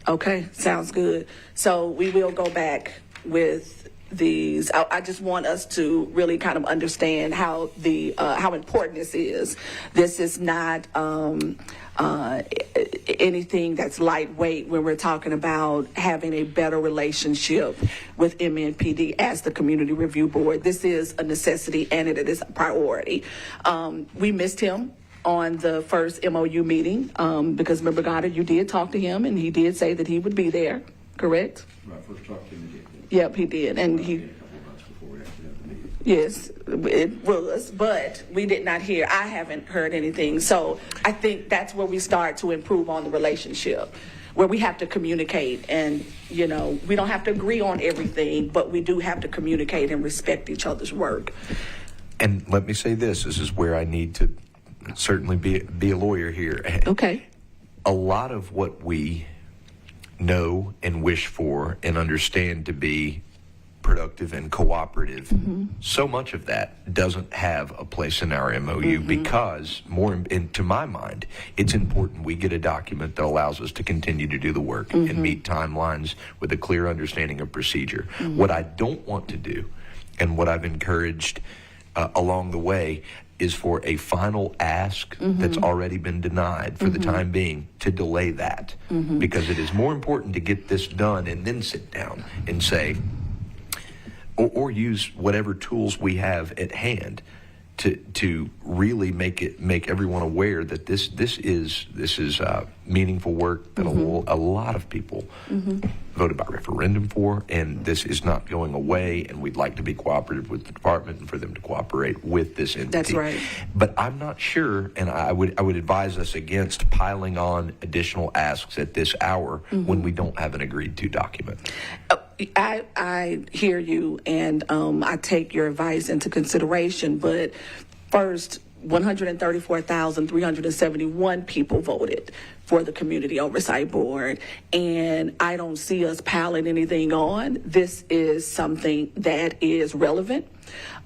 Okay, sounds good. So we will go back with these. I just want us to really kind of understand how how important this is. This is not anything that's lightweight when we're talking about having a better relationship with MNPD as the Community Review Board. This is a necessity and it is a priority. We missed him on the first MOU meeting because remember, Goddard, you did talk to him and he did say that he would be there, correct? When I first talked to him, he did. Yep, he did. And he, A couple of months before we actually had the meeting. yes, it was, but we did not hear, I haven't heard anything. So I think that's where we start to improve on the relationship, where we have to communicate and, you know, we don't have to agree on everything, but we do have to communicate and respect each other's work. And let me say this is where I need to certainly be a lawyer here. Okay. A lot of what we know and wish for and understand to be productive and cooperative, so much of that doesn't have a place in our MOU because, to my mind, it's important we get a document that allows us to continue to do the work and meet timelines with a clear understanding of procedure. What I don't want to do, and what I've encouraged along the way, is for a final ask that's already been denied for the time being to delay that, because it is more important to get this done and then sit down and say, or use whatever tools we have at hand to really make everyone aware that this is meaningful work that a lot of people voted by referendum for, and this is not going away, and we'd like to be cooperative with the department and for them to cooperate with this entity. That's right. But I'm not sure, and I would advise us against piling on additional asks at this hour when we don't have an agreed to document. I hear you, and I take your advice into consideration, but first, 134,371 people voted for the Community Oversight Board, and I don't see us piling anything on. This is something that is relevant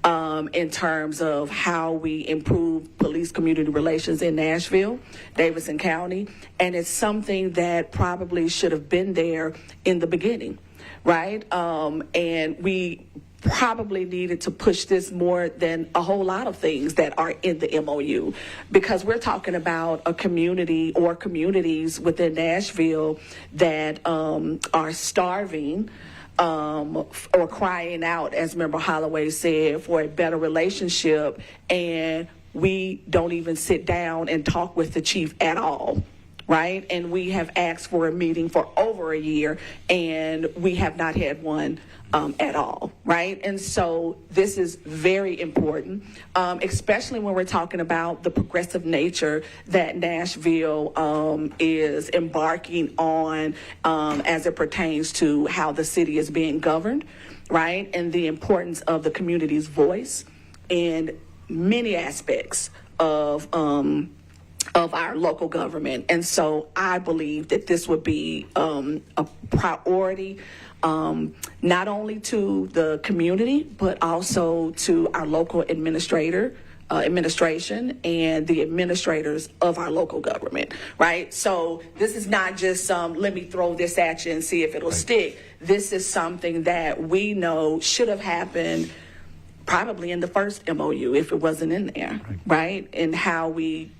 in terms of how we improve police community relations in Nashville, Davidson County, and it's something that probably should have been there in the beginning. Right? And we probably needed to push this more than a whole lot of things that are in the MOU, because we're talking about a community or communities within Nashville that are starving or crying out, as Member Holloway said, for a better relationship, and we don't even sit down and talk with the chief at all. Right? And we have asked for a meeting for over a year, and we have not had one at all. Right? And so this is very important, especially when we're talking about the progressive nature that Nashville is embarking on as it pertains to how the city is being governed. Right? And the importance of the community's voice in many aspects of our local government. And so I believe that this would be a priority, not only to the community, but also to our local administration and the administrators of our local government, right? So this is not just let me throw this at you and see if it'll stick. This is something that we know should have happened probably in the first MOU if it wasn't in there, right? And how we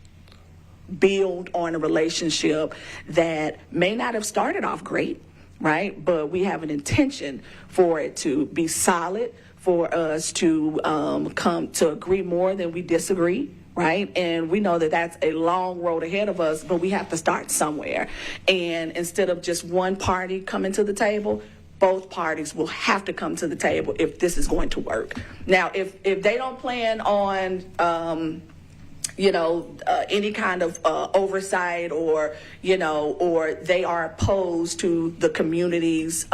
build on a relationship that may not have started off great, right? But we have an intention for it to be solid, for us to come to agree more than we disagree, right? And we know that that's a long road ahead of us, but we have to start somewhere. And instead of just one party coming to the table, both parties will have to come to the table if this is going to work. Now, if they don't plan on any kind of oversight, or they are opposed to the community's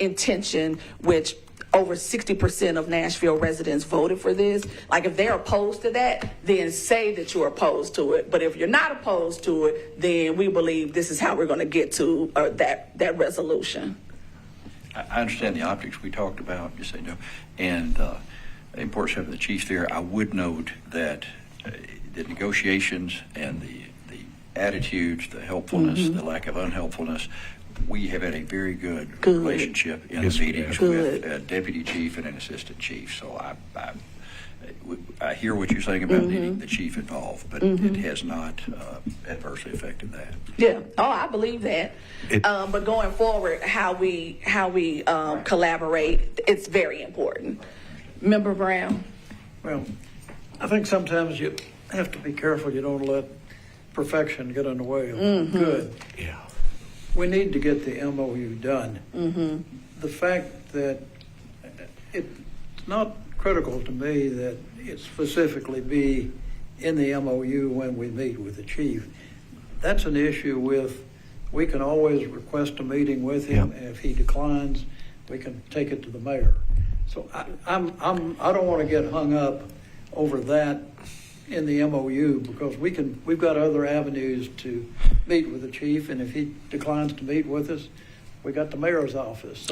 intention, which over 60% of Nashville residents voted for this. Like, if they're opposed to that, then say that you're opposed to it. But if you're not opposed to it, then we believe this is how we're going to get to that resolution. I understand the optics we talked about, just so you know, and the importance of the chiefs there. I would note that the negotiations and the attitudes, the helpfulness, the lack of unhelpfulness, we have had a very good relationship in the meetings with a deputy chief and an assistant chief. So I hear what you're saying about needing the chief involved, but it has not adversely affected that. Yeah. Oh, I believe that. But going forward, how we collaborate, it's very important. Member Brown. Well, I think sometimes you have to be careful you don't let perfection get in the way of good. Yeah. We need to get the MOU done. The fact that it's not critical to me that it specifically be in the MOU when we meet with the chief. That's an issue with, we can always request a meeting with him, and if he declines, we can take it to the mayor. So I don't want to get hung up over that in the MOU, because we've got other avenues to meet with the chief, and if he declines to meet with us, we got the mayor's office.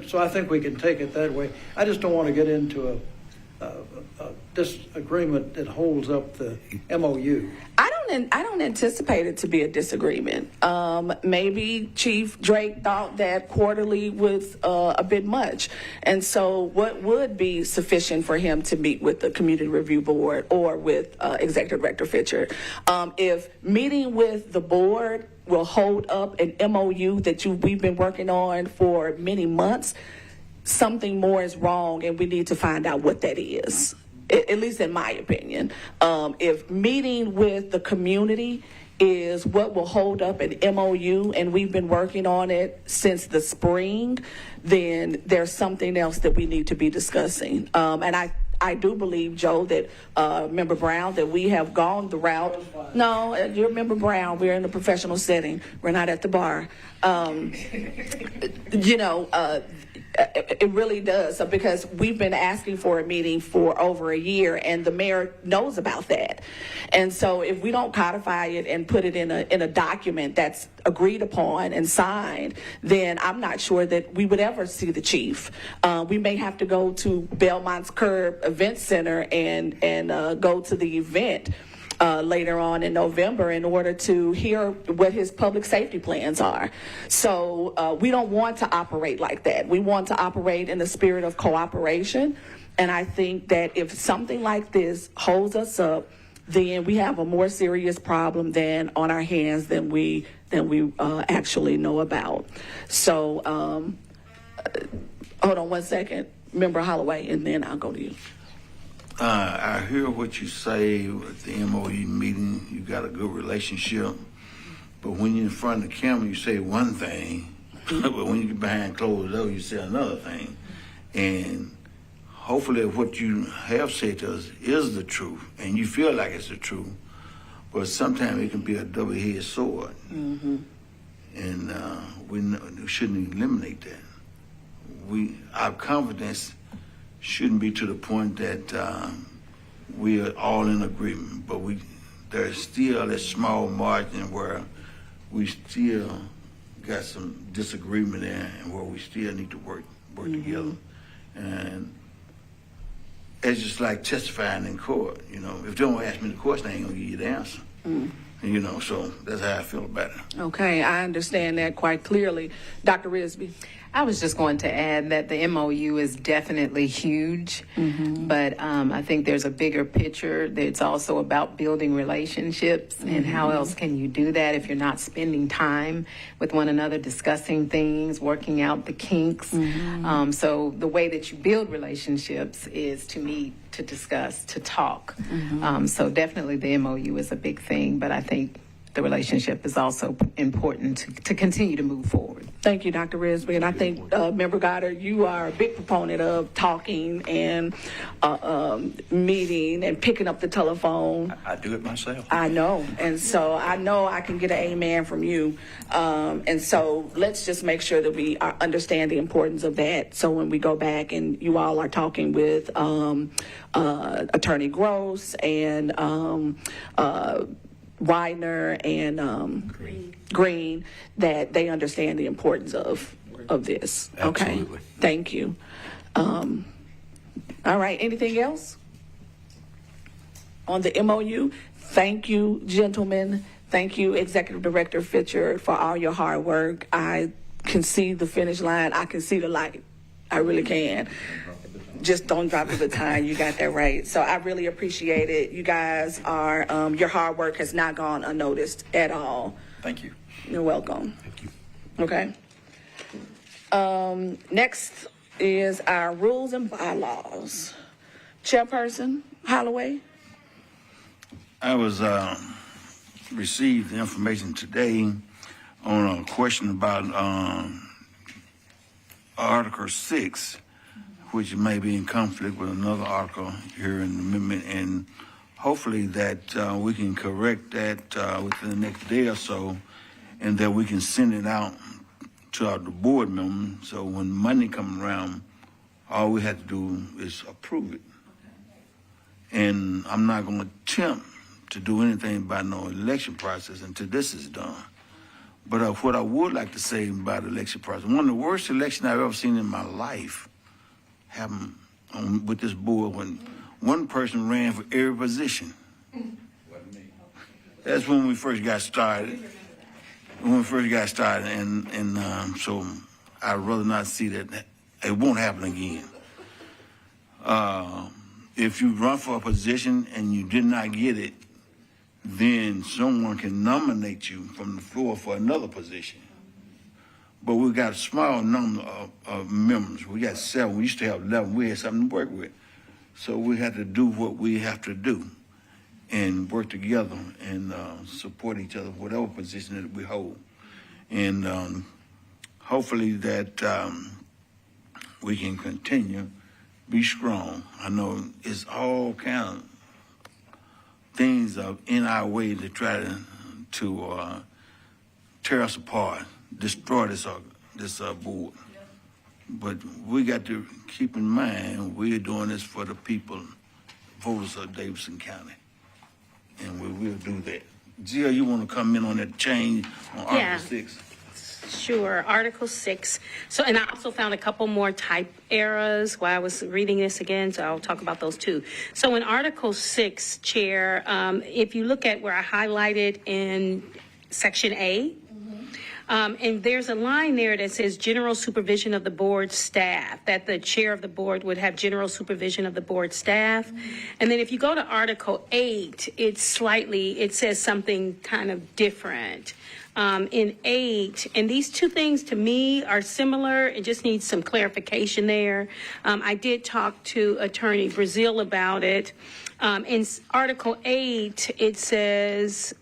So I think we can take it that way. I just don't want to get into a disagreement that holds up the MOU. I don't anticipate it to be a disagreement. Maybe Chief Drake thought that quarterly was a bit much. And so what would be sufficient for him to meet with the Community Review Board or with Executive Director Fisher? If meeting with the board will hold up an MOU that we've been working on for many months, something more is wrong, and we need to find out what that is. At least in my opinion. If meeting with the community is what will hold up an MOU, and we've been working on it since the spring, then there's something else that we need to be discussing. And I do believe, Joe, that Member Brown, that we have gone the route. No, you're Member Brown. We're in a professional setting. We're not at the bar. It really does, because we've been asking for a meeting for over a year, and the mayor knows about that. And so if we don't codify it and put it in a document that's agreed upon and signed, then I'm not sure that we would ever see the chief. We may have to go to Belmont's Curb Event Center and go to the event later on in November in order to hear what his public safety plans are. So we don't want to operate like that. We want to operate in the spirit of cooperation. And I think that if something like this holds us up, then we have a more serious problem than on our hands than we actually know about. So hold on one second, Member Holloway, and then I'll go to you. I hear what you say with the MOU meeting. You got a good relationship, but when you're in front of the camera, you say one thing, but when you get behind closed doors, you say another thing. And hopefully what you have said to us is the truth, and you feel like it's the truth, but sometimes it can be a double-edged sword. And we shouldn't eliminate that. Our confidence shouldn't be to the point that we are all in agreement, but there's still a small margin where we still got some disagreement there, and where we still need to work together. And it's just like testifying in court. If they don't ask me the question, I ain't gonna give you the answer. So that's how I feel about it. Okay, I understand that quite clearly. Dr. Risby. I was just going to add that the MOU is definitely huge, but I think there's a bigger picture. It's also about building relationships, and how else can you do that if you're not spending time with one another, discussing things, working out the kinks. So the way that you build relationships is to meet, to discuss, to talk. So definitely the MOU is a big thing, but I think the relationship is also important to continue to move forward. Thank you, Dr. Risby. And I think, Member Goddard, you are a big proponent of talking and meeting and picking up the telephone. I do it myself. I know. And so I know I can get an amen from you. And so let's just make sure that we understand the importance of that. So when we go back and you all are talking with Attorney Gross and Widener and Green, that they understand the importance of this. Absolutely. Okay. Thank you. All right. Anything else on the MOU? Thank you, gentlemen. Thank you, Executive Director Fitcher, for all your hard work. I can see the finish line. I can see the light. I really can. Just don't drop the baton. You got that right. So I really appreciate it. You guys are, your hard work has not gone unnoticed at all. Thank you. You're welcome. Thank you. Okay. Next is our rules and bylaws. Chairperson Holloway. I was received information today on a question about Article 6, which may be in conflict with another article here in the amendment, and hopefully that we can correct that within the next day or so, and that we can send it out to the board members, so when Monday comes around, all we have to do is approve it. And I'm not going to attempt to do anything about no election process until this is done. But what I would like to say about the election process, one of the worst elections I've ever seen in my life happened with this board when one person ran for every position. That's when we first got started. And so I'd rather not see that. It won't happen again. If you run for a position and you did not get it, then someone can nominate you from the floor for another position. But we got a small number of members. We got 7. We used to have 11. We had something to work with. So we had to do what we have to do and work together and support each other, whatever position that we hold. And hopefully that we can continue, be strong. I know it's all kind of things in our way to try to tear us apart, destroy this board. But we got to keep in mind we're doing this for the people, voters of Davidson County, and we will do that. Jill, you want to come in on that change on Article 6? Sure, Article 6. So, and I also found a couple more type errors while I was reading this again, so I'll talk about those too. So in Article 6, Chair, if you look at where I highlighted in Section A, and there's a line there that says general supervision of the board staff, that the chair of the board would have general supervision of the board staff. And then if you go to Article 8, it says something kind of different. In 8, and these two things to me are similar. It just needs some clarification there. I did talk to Attorney Brazil about it. In Article 8, it says,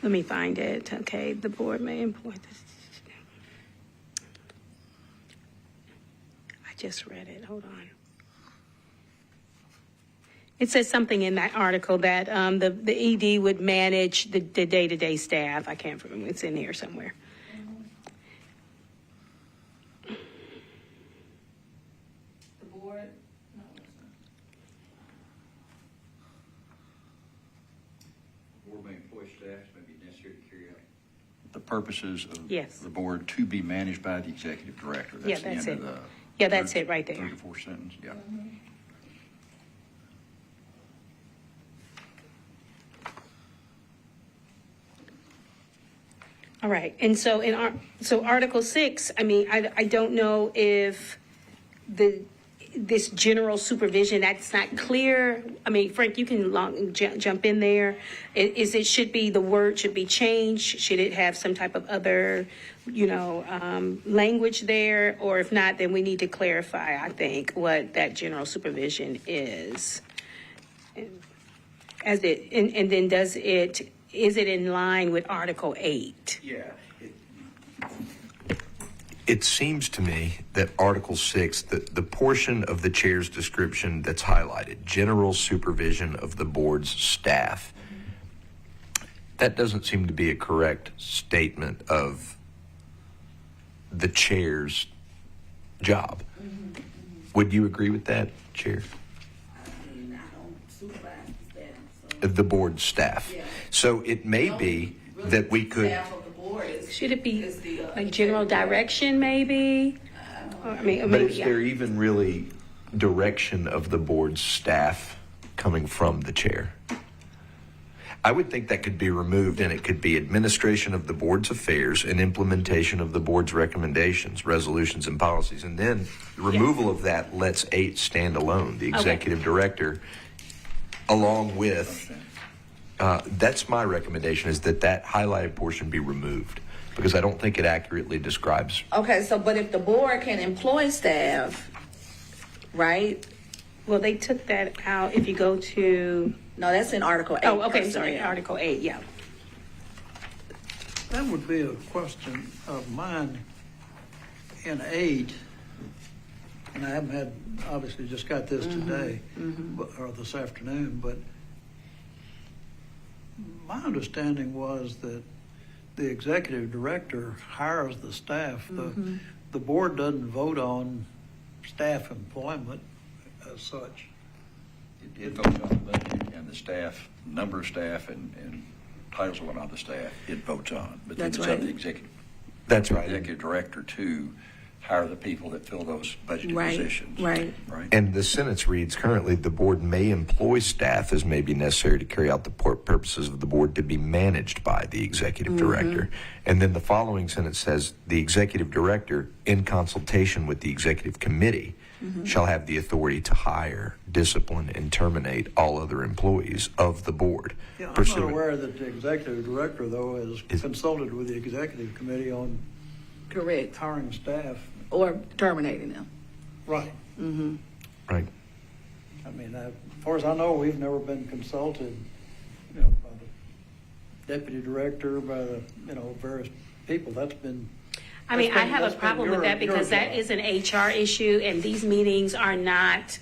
let me find it. Okay, the board may employ this. I just read it. Hold on. It says something in that article that the ED would manage the day-to-day staff. I can't remember. It's in here somewhere. The board? No, Board may employ staff may be necessary to carry out the purposes of Yes. the board to be managed by the executive director. Yeah, the that's end it. of the Yeah, that's it right there. 3 to 4 sentence. Yeah. All right, and so so Article 6, I mean, I don't know if this general supervision, that's not clear. I mean, Frank, you can jump in there. The word should be changed? Should it have some type of other, language there? Or if not, then we need to clarify, I think, what that general supervision is. And then is it in line with Article 8? Yeah. It seems to me that Article 6, the portion of the chair's description that's highlighted, general supervision of the board's staff, that doesn't seem to be a correct statement of the chair's job. Would you agree with that, Chair? The board staff. Yeah. So it may be that we could. Should it be like general direction, maybe? But is there even really direction of the board's staff coming from the chair? I would think that could be removed, and it could be administration of the board's affairs and implementation of the board's recommendations, resolutions, and policies. And then the removal of that lets 8 stand alone, the executive director, along with, that's my recommendation, is that highlighted portion be removed, because I don't think it accurately describes. Okay, so, but if the board can employ staff, right? Well, they took that out. If you go to, No, that's in Article 8. oh, okay, sorry, personnel. Article 8, yeah. That would be a question of mine in 8, and I haven't had, obviously just got this today, or this afternoon, but my understanding was that the executive director hires the staff. The board doesn't vote on staff employment as such. It votes on the budget and the staff, number of staff and titles of one of the staff, it votes on. But then That's it's up right. to the executive. That's right. Executive director to hire the people that fill those budgeted Right, positions. right. And the sentence reads, currently, the board may employ staff as may be necessary to carry out the purposes of the board to be managed by the executive director. And then the following sentence says, the executive director, in consultation with the executive committee, shall have the authority to hire, discipline, and terminate all other employees of the board. Yeah, I'm not pursuant- aware that the executive director, though, has consulted with the executive committee on Correct. hiring staff. Or terminating them. Right. Right. I mean, as far as I know, we've never been consulted, by the deputy director, by the, various people. That's been. I mean, I that's have a been problem with your- that because your that job. is an HR issue, and these meetings are not,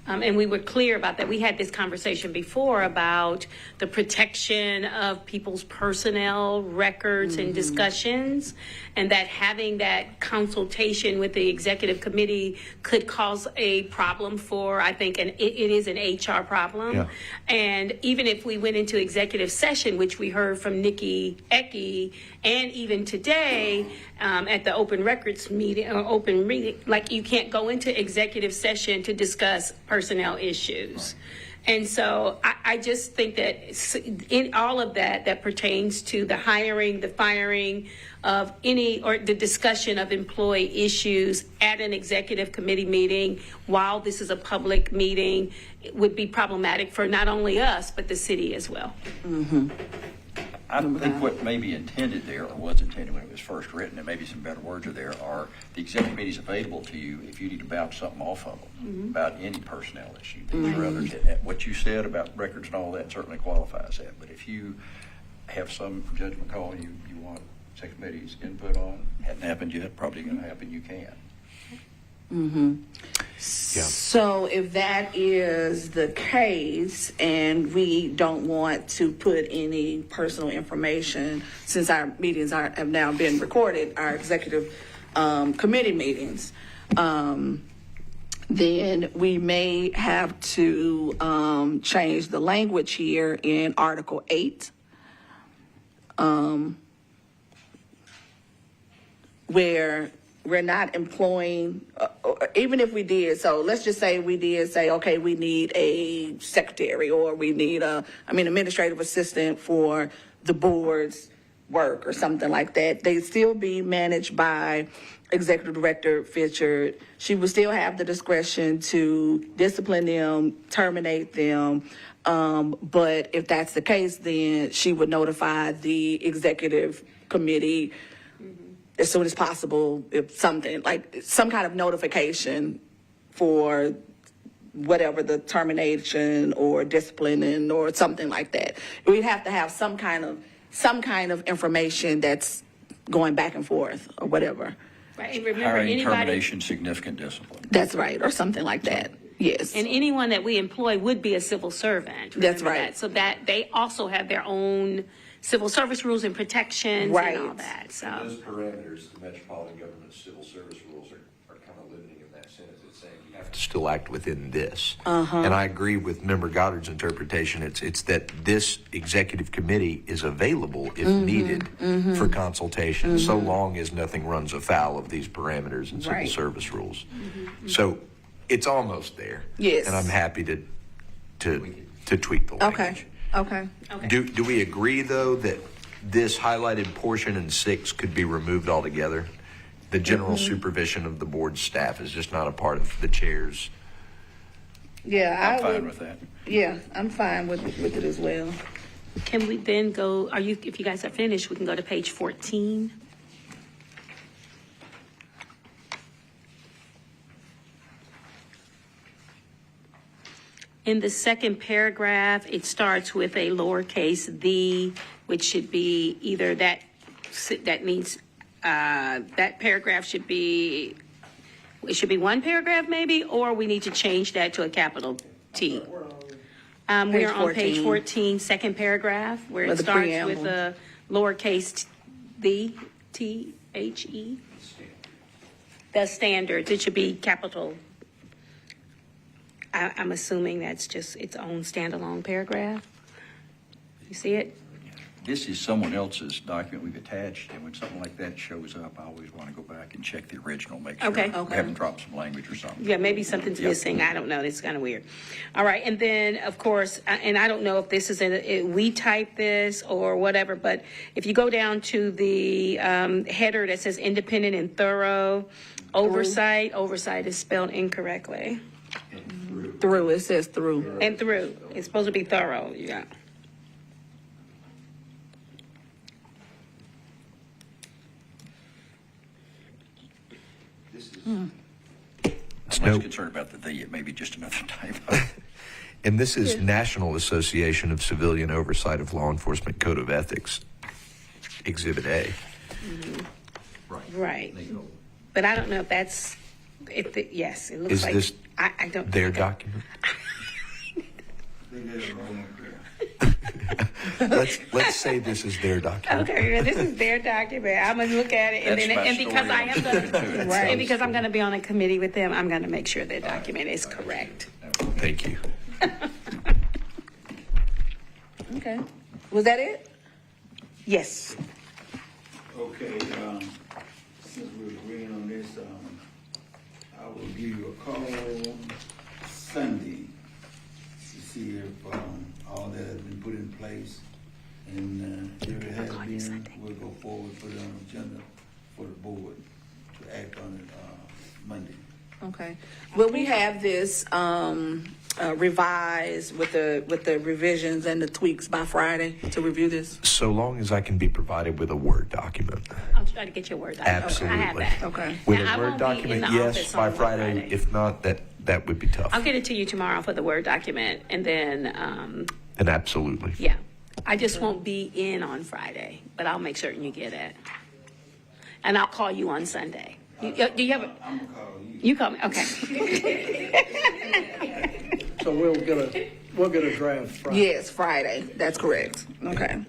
and we were clear about that. We had this conversation before about the protection of people's personnel records and discussions, and that having that consultation with the executive committee could cause a problem for, I think, it is an HR problem. Yeah. And even if we went into executive session, which we heard from Nikki Ecke, and even today at the open records meeting, or open meeting, like you can't go into executive session to discuss personnel issues. And so I just think that in all of that pertains to the hiring, the firing of any, or the discussion of employee issues at an executive committee meeting, while this is a public meeting, it would be problematic for not only us, but the city as well. I think what may be intended there, or was intended when it was first written, and maybe some better words are there, are the executive committee's available to you if you need to bounce something off of them about any personnel issue. These or others. What you said about records and all that certainly qualifies that. But if you have some judgment call you want executive committee's input on, hadn't happened yet, probably going to happen, you can. Yeah. So if that is the case, and we don't want to put any personal information, since our meetings have now been recorded, our executive committee meetings, then we may have to change the language here in Article 8, where we're not employing, even if we did, so let's just say we did say, okay, we need a secretary, or we need administrative assistant for the board's work or something like that. They'd still be managed by Executive Director Fitchard. She would still have the discretion to discipline them, terminate them. But if that's the case, then she would notify the executive committee as soon as possible, if something, like some kind of notification for whatever the termination or disciplining or something like that. We'd have to have some kind of information that's going back and forth or whatever. Right, and remember, Hiring, anybody, termination, significant discipline. That's right, or something like that. Yes. and anyone that we employ would be a civil servant. That's Remember right. that. So that they also have their own civil service rules and protections Right. and all that. So. Those parameters, the Metropolitan Government Civil Service rules are kind of limiting in that sense. It's saying you have to still act within this. And I agree with Member Goddard's interpretation. It's that this executive committee is available if needed for consultation, so long as nothing runs afoul of these parameters and civil Right. service rules. So it's almost there. Yes. And I'm happy to tweak the language. Okay. Okay. Do we agree, though, that this highlighted portion in 6 could be removed altogether? The general supervision of the board staff is just not a part of the chair's. Yeah, I'm I fine would. with that. Yeah, I'm fine with it as well. Can we then go, if you guys are finished, we can go to page 14. In the second paragraph, it starts with a lowercase "the," which should be either that means, that paragraph should be, it should be one paragraph maybe, or we need to change that to a capital T. We're on page 14, second paragraph, where With it the starts preamble. with a lowercase "the," T-H-E. The standards, it should be capital. I'm assuming that's just its own standalone paragraph. You see it? This is someone else's document we've attached, and when something like that shows up, I always want to go back and check the original, make sure Okay. we haven't dropped some language or something. Yeah, maybe something's Yep. missing. I don't know. It's kind of weird. All right. And then, of course, and I don't know if this is we type this or whatever, but if you go down to the header that says independent and thorough oversight is spelled incorrectly. Through, it says through. And through. It's supposed to be thorough. Yeah. I'm less No. concerned about the "the," it may be just another typo. And this is National Association of Civilian Oversight of Law Enforcement Code of Ethics, Exhibit A. Right. But I don't know if that's, yes, it looks Is like. this I don't. Their okay. document? They did it wrong up there. Let's say this is their document. Okay, well, this is their document. I'm gonna look at it, and That's then, my and because story. I am I'm the, doing it. and because I'm gonna be on a committee with them, I'm gonna make sure their document is correct. Thank you. Okay. Was that it? Yes. Okay, since we're agreeing on this, I will give you a call Sunday to see if, all that has been put in place. And, if it has been, we'll go forward, put it on the agenda for the board to act on it, Monday. Okay. Will we have this revised with the revisions and the tweaks by Friday to review this? So long as I can be provided with a Word document. I'll try to get your word document. Absolutely. I have that. Okay. With Now, I a Word won't be in document, the yes, office by on Friday. If not, that would be tough. I'll get it to you tomorrow for the word document, and then, And absolutely. yeah. I just won't be in on Friday, but I'll make certain you get it. And I'll call you on Sunday. Do you have a? I'm gonna call you. You call me, okay. So we'll get a draft Friday. Yes, Friday. That's correct. Okay.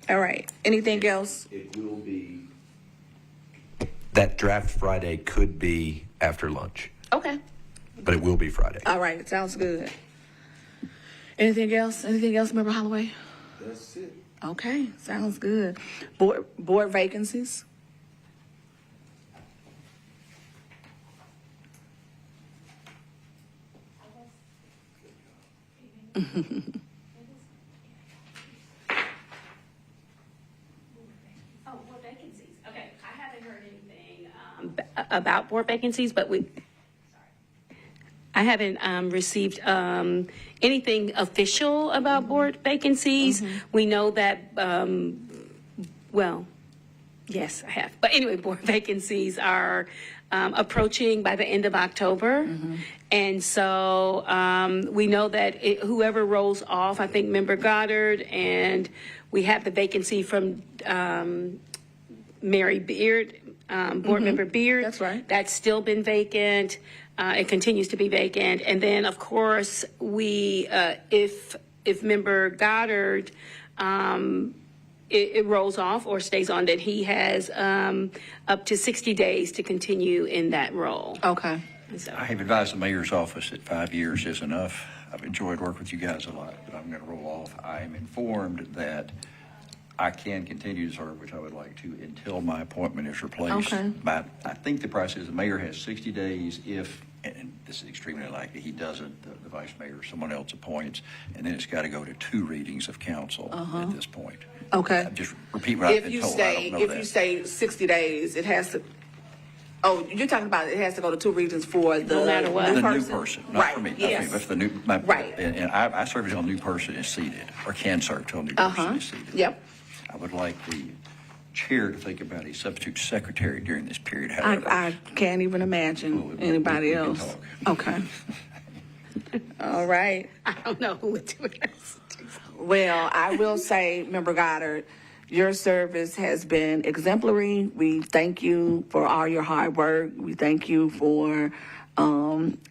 All right. Anything else? It will be. That draft Friday could be after lunch, Okay. but it will be Friday. All right. Sounds good. Anything else? Anything else, Member Holloway? That's it. Okay. Sounds good. Board vacancies? Oh, board vacancies. Okay, I haven't heard anything about board vacancies, but I haven't received anything official about board vacancies. We know that, well, yes, I have. But anyway, board vacancies are approaching by the end of October. And so we know that whoever rolls off, I think Member Goddard, and we have the vacancy from Mary Beard, Board Member Beard. That's right. That's still been vacant. It continues to be vacant. And then, of course, we, if Member Goddard, it rolls off or stays on, that he has up to 60 days to continue in that role. Okay. So, I have advised the mayor's office that 5 years is enough. I've enjoyed working with you guys a lot, but I'm going to roll off. I am informed that I can continue to serve, which I would like to, until my appointment is replaced. Okay. But I think the process, the mayor has 60 days if and this is extremely likely, he doesn't, the vice mayor or someone else appoints, and then it's got to go to 2 readings of council at this point. Okay. Just repeat what I've If been you told. I stay, don't know if that. you stay 60 days, it has to. Oh, you're talking about it has to go to 2 readings for the No matter what. The new new person. person, not Right. for me. not Yes. for me, but for the new, Right. And I serve until a new person is seated, or can serve until a new person is seated. Yep. I would like the chair to think about a substitute secretary during this period, however. I can't even imagine Well, anybody we can else. talk. Okay. All right. I don't know who would do it. Well, I will say, Member Goddard, your service has been exemplary. We thank you for all your hard work. We thank you for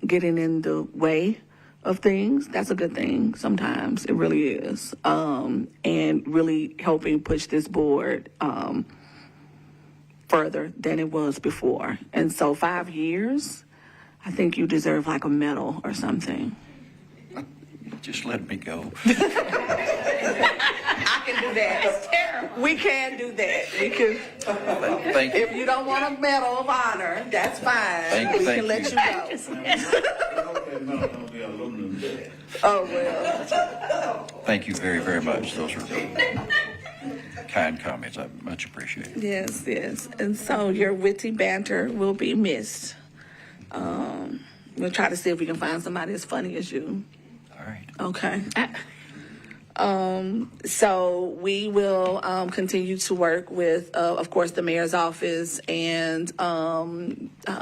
getting in the way of things. That's a good thing sometimes. It really is. And really helping push this board further than it was before. And so 5 years, I think you deserve like a medal or something. Just let me go. I can do that. It's terrible. We can do that. We can. Thank you. If you don't want a medal of honor, that's fine. We can let you go. Oh, well. Thank you very, very much. Those are kind comments. I much appreciate it. Yes, yes. And so your witty banter will be missed. We'll try to see if we can find somebody as funny as you. All right. Okay. So we will continue to work with, of course, the mayor's office and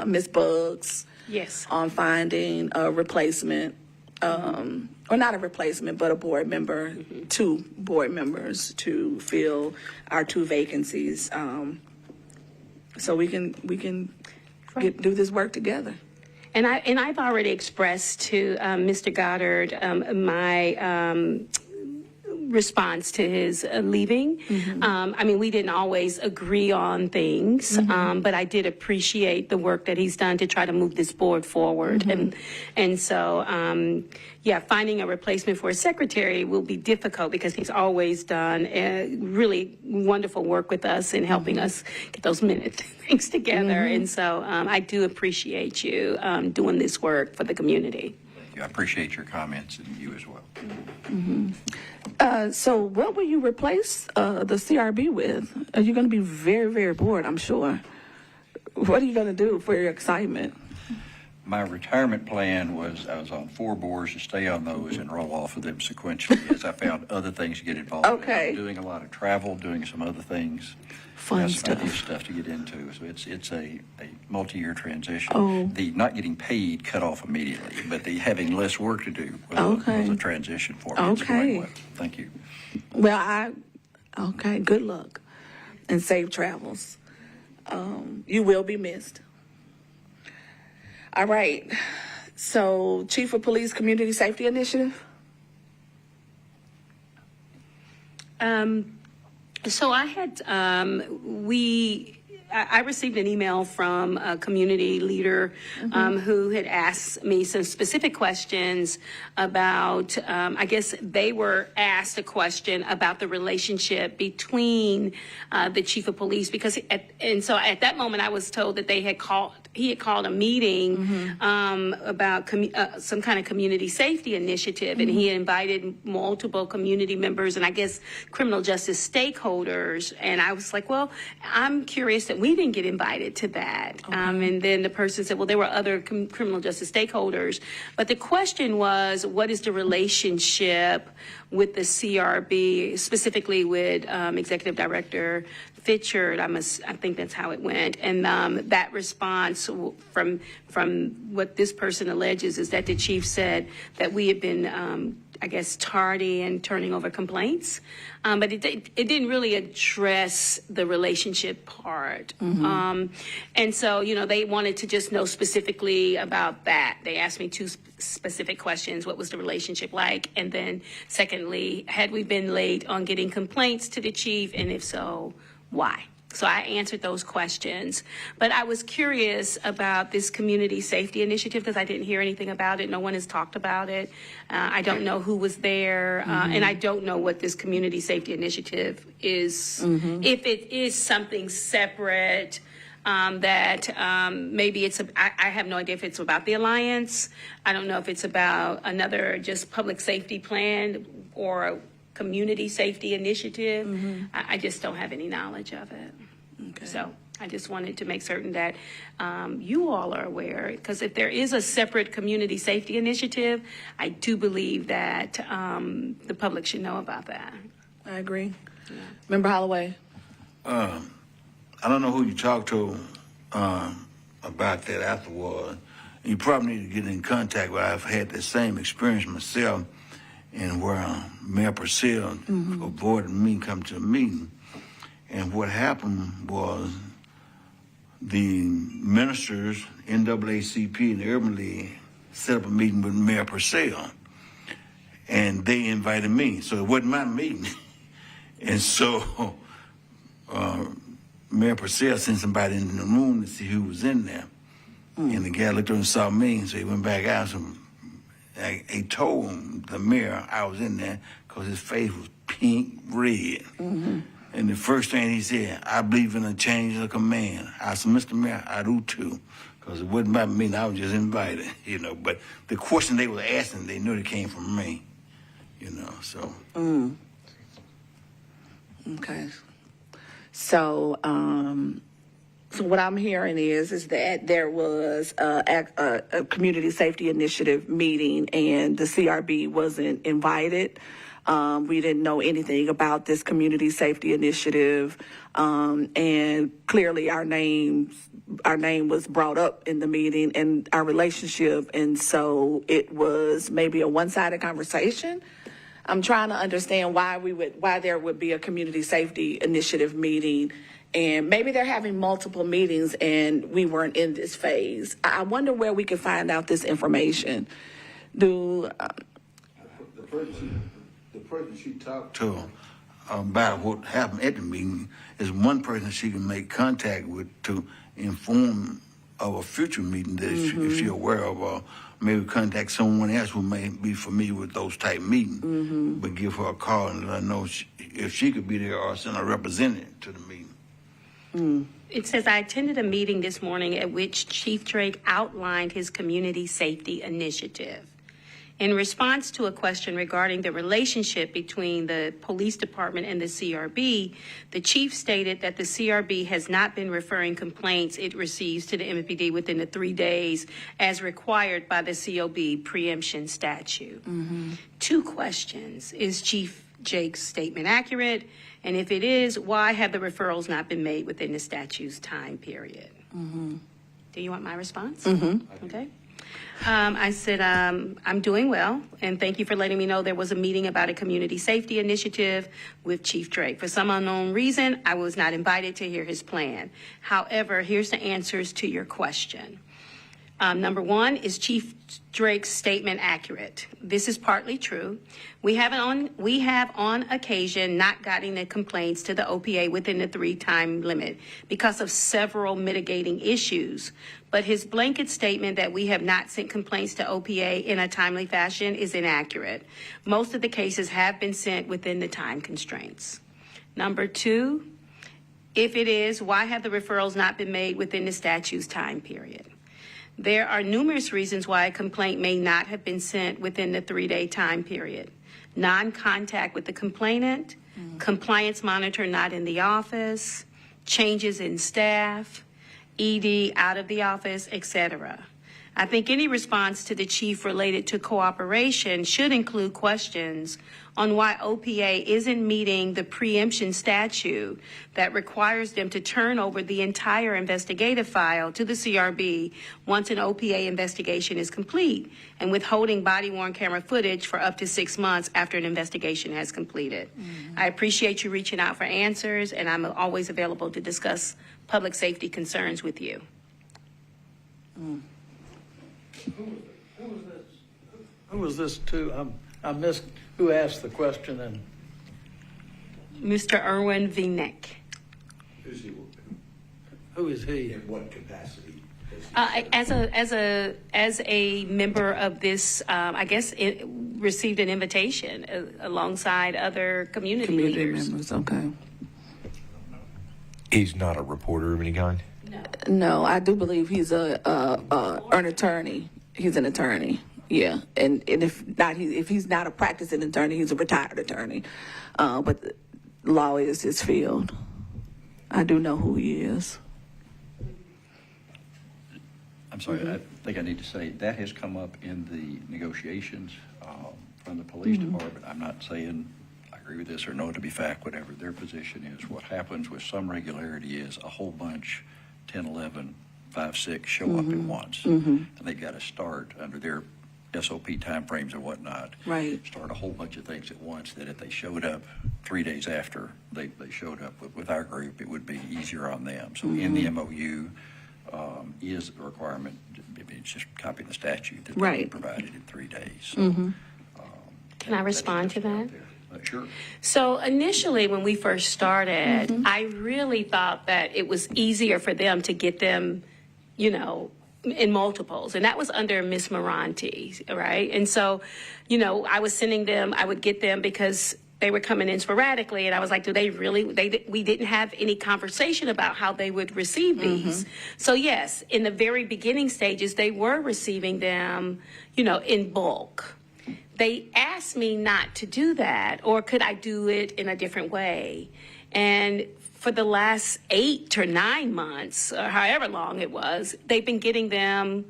Ms. Bugs Yes. on finding a replacement, or not a replacement, but a board member, 2 board members to fill our 2 vacancies. So we can do this work together. And I've already expressed to Mr. Goddard my response to his leaving. I mean, we didn't always agree on things, but I did appreciate the work that he's done to try to move this board forward. And so, yeah, finding a replacement for a secretary will be difficult because he's always done really wonderful work with us in helping us get those minute things together. And so I do appreciate you doing this work for the community. Thank you. I appreciate your comments and you as well. So what will you replace the CRB with? Are you going to be very, very bored, I'm sure. What are you going to do for your excitement? My retirement plan was I was on 4 boards to stay on those and roll off of them sequentially as I found other things to get involved in. Okay. I'm doing a lot of travel, doing some other things. Fun Got some stuff. other stuff to get into. So it's a multi-year transition. Oh. The not getting paid cut off immediately, but the having less work to do was a transition for me. It's going Okay. well. Thank you. Well, okay, good luck and safe travels. You will be missed. All right. So, Chief of Police Community Safety Initiative? So I had, I received an email from a community leader who had asked me some specific questions about, I guess they were asked a question about the relationship between the chief of police because, so at that moment I was told that he had called a meeting about some kind of community safety initiative, and he invited multiple community members and I guess criminal justice stakeholders. And I was like, well, I'm curious that we didn't get invited to that. And then the person said, well, there were other criminal justice stakeholders. But the question was, what is the relationship with the CRB, specifically with Executive Director Fitchard? I think that's how it went. And that response from what this person alleges is that the chief said that we had been, I guess, tardy in turning over complaints. But it didn't really address the relationship part. And so, they wanted to just know specifically about that. They asked me 2 specific questions. What was the relationship like? And then secondly, had we been late on getting complaints to the chief? And if so, why? So I answered those questions. But I was curious about this community safety initiative because I didn't hear anything about it. No one has talked about it. I don't know who was there. And I don't know what this community safety initiative is. If it is something separate Maybe I have no idea if it's about the Alliance. I don't know if it's about another just public safety plan or a community safety initiative. I just don't have any knowledge of it. Okay. So I just wanted to make certain that you all are aware, because if there is a separate community safety initiative, I do believe that the public should know about that. I agree. Member Holloway? I don't know who you talked to about that afterward. You probably need to get in contact with. I've had the same experience myself, and where Mayor Purcell avoided me come to a meeting. And what happened was the ministers, NAACP and the Urban League, set up a meeting with Mayor Purcell, and they invited me. So it wasn't my meeting. And so Mayor Purcell sent somebody in the room to see who was in there. And the guy looked over and saw me, so he went back out. So he told the mayor I was in there because his face was pink red. And the first thing he said, I believe in a change of command. I said, Mr. Mayor, I do too, because it wasn't about me, and I was just invited, you know. But the question they were asking, they knew it came from me, you know, so. Okay. So, so what I'm hearing is that there was a community safety initiative meeting, and the CRB wasn't invited. We didn't know anything about this community safety initiative, and clearly our name was brought up in the meeting and our relationship, and so it was maybe a one-sided conversation. I'm trying to understand why there would be a community safety initiative meeting, and maybe they're having multiple meetings and we weren't in this phase. I wonder where we could find out this information. The person she talked to about what happened at the meeting is one person she can make contact with to inform of a future meeting that if she's aware of, or maybe contact someone else who may be familiar with those type meetings, but give her a call and let her know if she could be there, or send a representative to the meeting. It says, I attended a meeting this morning at which Chief Drake outlined his community safety initiative. In response to a question regarding the relationship between the police department and the CRB, the chief stated that the CRB has not been referring complaints it receives to the MPD within the 3 days as required by the COB preemption statute. 2 questions. Is Chief Drake's statement accurate? And if it is, why have the referrals not been made within the statute's time period? Do you want my response? Okay. I said, I'm doing well, and thank you for letting me know there was a meeting about a community safety initiative with Chief Drake. For some unknown reason, I was not invited to hear his plan. However, here's the answers to your question. Number 1, is Chief Drake's statement accurate? This is partly true. We have on occasion not gotten the complaints to the OPA within the 3-time limit because of several mitigating issues. But his blanket statement that we have not sent complaints to OPA in a timely fashion is inaccurate. Most of the cases have been sent within the time constraints. Number 2, if it is, why have the referrals not been made within the statute's time period? There are numerous reasons why a complaint may not have been sent within the 3-day time period. Non-contact with the complainant, compliance monitor not in the office, changes in staff, ED out of the office, etc. I think any response to the chief related to cooperation should include questions on why OPA isn't meeting the preemption statute that requires them to turn over the entire investigative file to the CRB once an OPA investigation is complete, and withholding body-worn camera footage for up to 6 months after an investigation has completed. I appreciate you reaching out for answers, and I'm always available to discuss public safety concerns with you. Who was this to? I missed who asked the question, and Mr. Erwin Vinek. Who's he? who is he? In what capacity? As a member of this, I guess it received an invitation alongside other community leaders. members, okay. He's not a reporter of any kind? No, I do believe he's an attorney. He's an attorney. Yeah, and if he's not a practicing attorney, he's a retired attorney. But law is his field. I do know who he is. I'm sorry, I think I need to say, that has come up in the negotiations from the police department. I'm not saying I agree with this or know it to be fact, whatever their position is. What happens with some regularity is a whole bunch, 10, 11, 5, 6 show up at once. And they've got to start under their SOP timeframes and whatnot. Right. Start a whole bunch of things at once that if they showed up 3 days after they showed up with our group, it would be easier on them. So in the MOU is the requirement, it's just copying the statute that they Right. be provided in 3 days. So, Can I respond to that? Sure. So initially, when we first started, I really thought that it was easier for them to get them, in multiples. And that was under Miss Moranti, right? And so, I was sending them, I would get them because they were coming in sporadically. And I was like, do they really, we didn't have any conversation about how they would receive these. So yes, in the very beginning stages, they were receiving them, in bulk. They asked me not to do that, or could I do it in a different way? And for the last 8 to 9 months, or however long it was, they've been getting them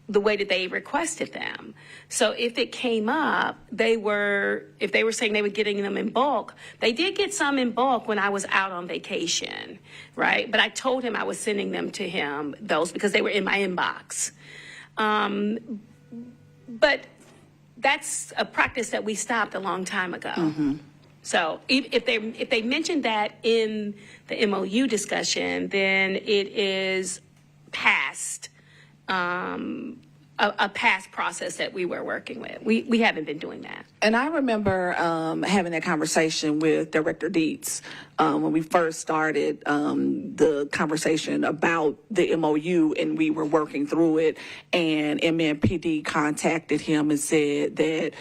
the way that they requested them. So if it came up, if they were saying they were getting them in bulk, they did get some in bulk when I was out on vacation, right? But I told him I was sending them to him, those, because they were in my inbox. But that's a practice that we stopped a long time ago. So if they mentioned that in the MOU discussion, then it is past a past process that we were working with. We haven't been doing that. And I remember having that conversation with Director Dietz when we first started the conversation about the MOU, and we were working through it. And MNPD contacted him and said that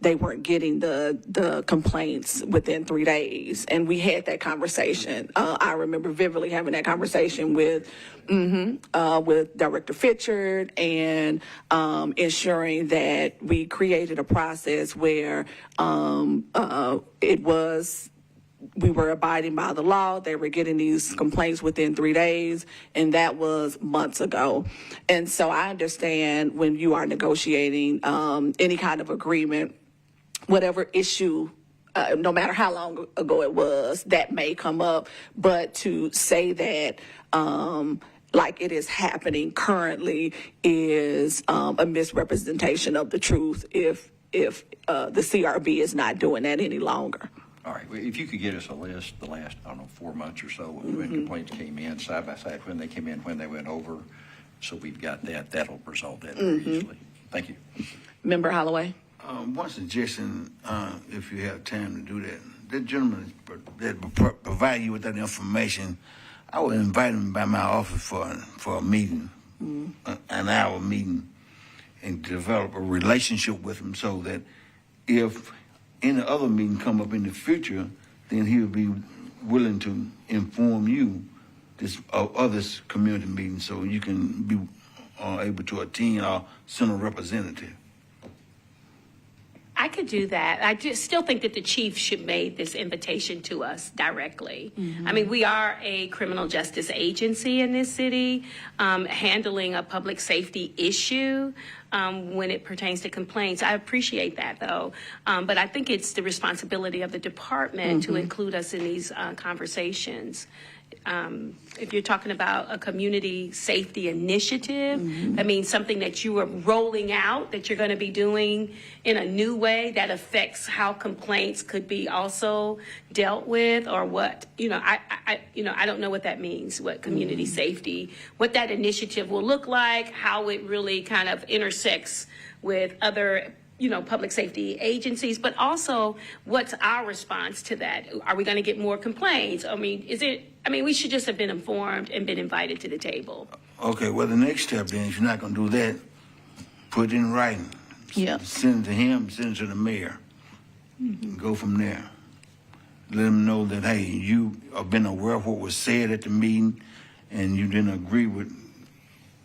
they weren't getting the complaints within 3 days. And we had that conversation. I remember vividly having that conversation with Director Fitchard and ensuring that we created a process where we were abiding by the law. They were getting these complaints within 3 days, and that was months ago. And so I understand when you are negotiating any kind of agreement, whatever issue, no matter how long ago it was, that may come up. But to say that like it is happening currently is a misrepresentation of the truth if the CRB is not doing that any longer. All right, well, if you could get us a list, the last, 4 months or so, when complaints came in, side by side, when they came in, when they went over, so we've got that, that'll resolve that very easily. Thank you. Member Holloway? One suggestion, if you have time to do that, that gentleman that provide you with that information, I would invite him by my office for a meeting, an hour meeting, and develop a relationship with him so that if any other meeting come up in the future, then he'll be willing to inform you of other community meetings so you can be able to attend or send a representative. I could do that. I just still think that the chief should make this invitation to us directly. I mean, we are a criminal justice agency in this city, handling a public safety issue when it pertains to complaints. I appreciate that, though. But I think it's the responsibility of the department to include us in these conversations. If you're talking about a community safety initiative, that means something that you are rolling out, that you're going to be doing in a new way that affects how complaints could be also dealt with, or what, I don't know what that means, what community safety, what that initiative will look like, how it really kind of intersects with other public safety agencies, but also what's our response to that? Are we going to get more complaints? We should just have been informed and been invited to the table. Okay, well, the next step then, if you're not going to do that, put it in writing. Yeah. Send it to him, send it to the mayor. Go from there. let them know that, hey, you have been aware of what was said at the meeting, and you didn't agree with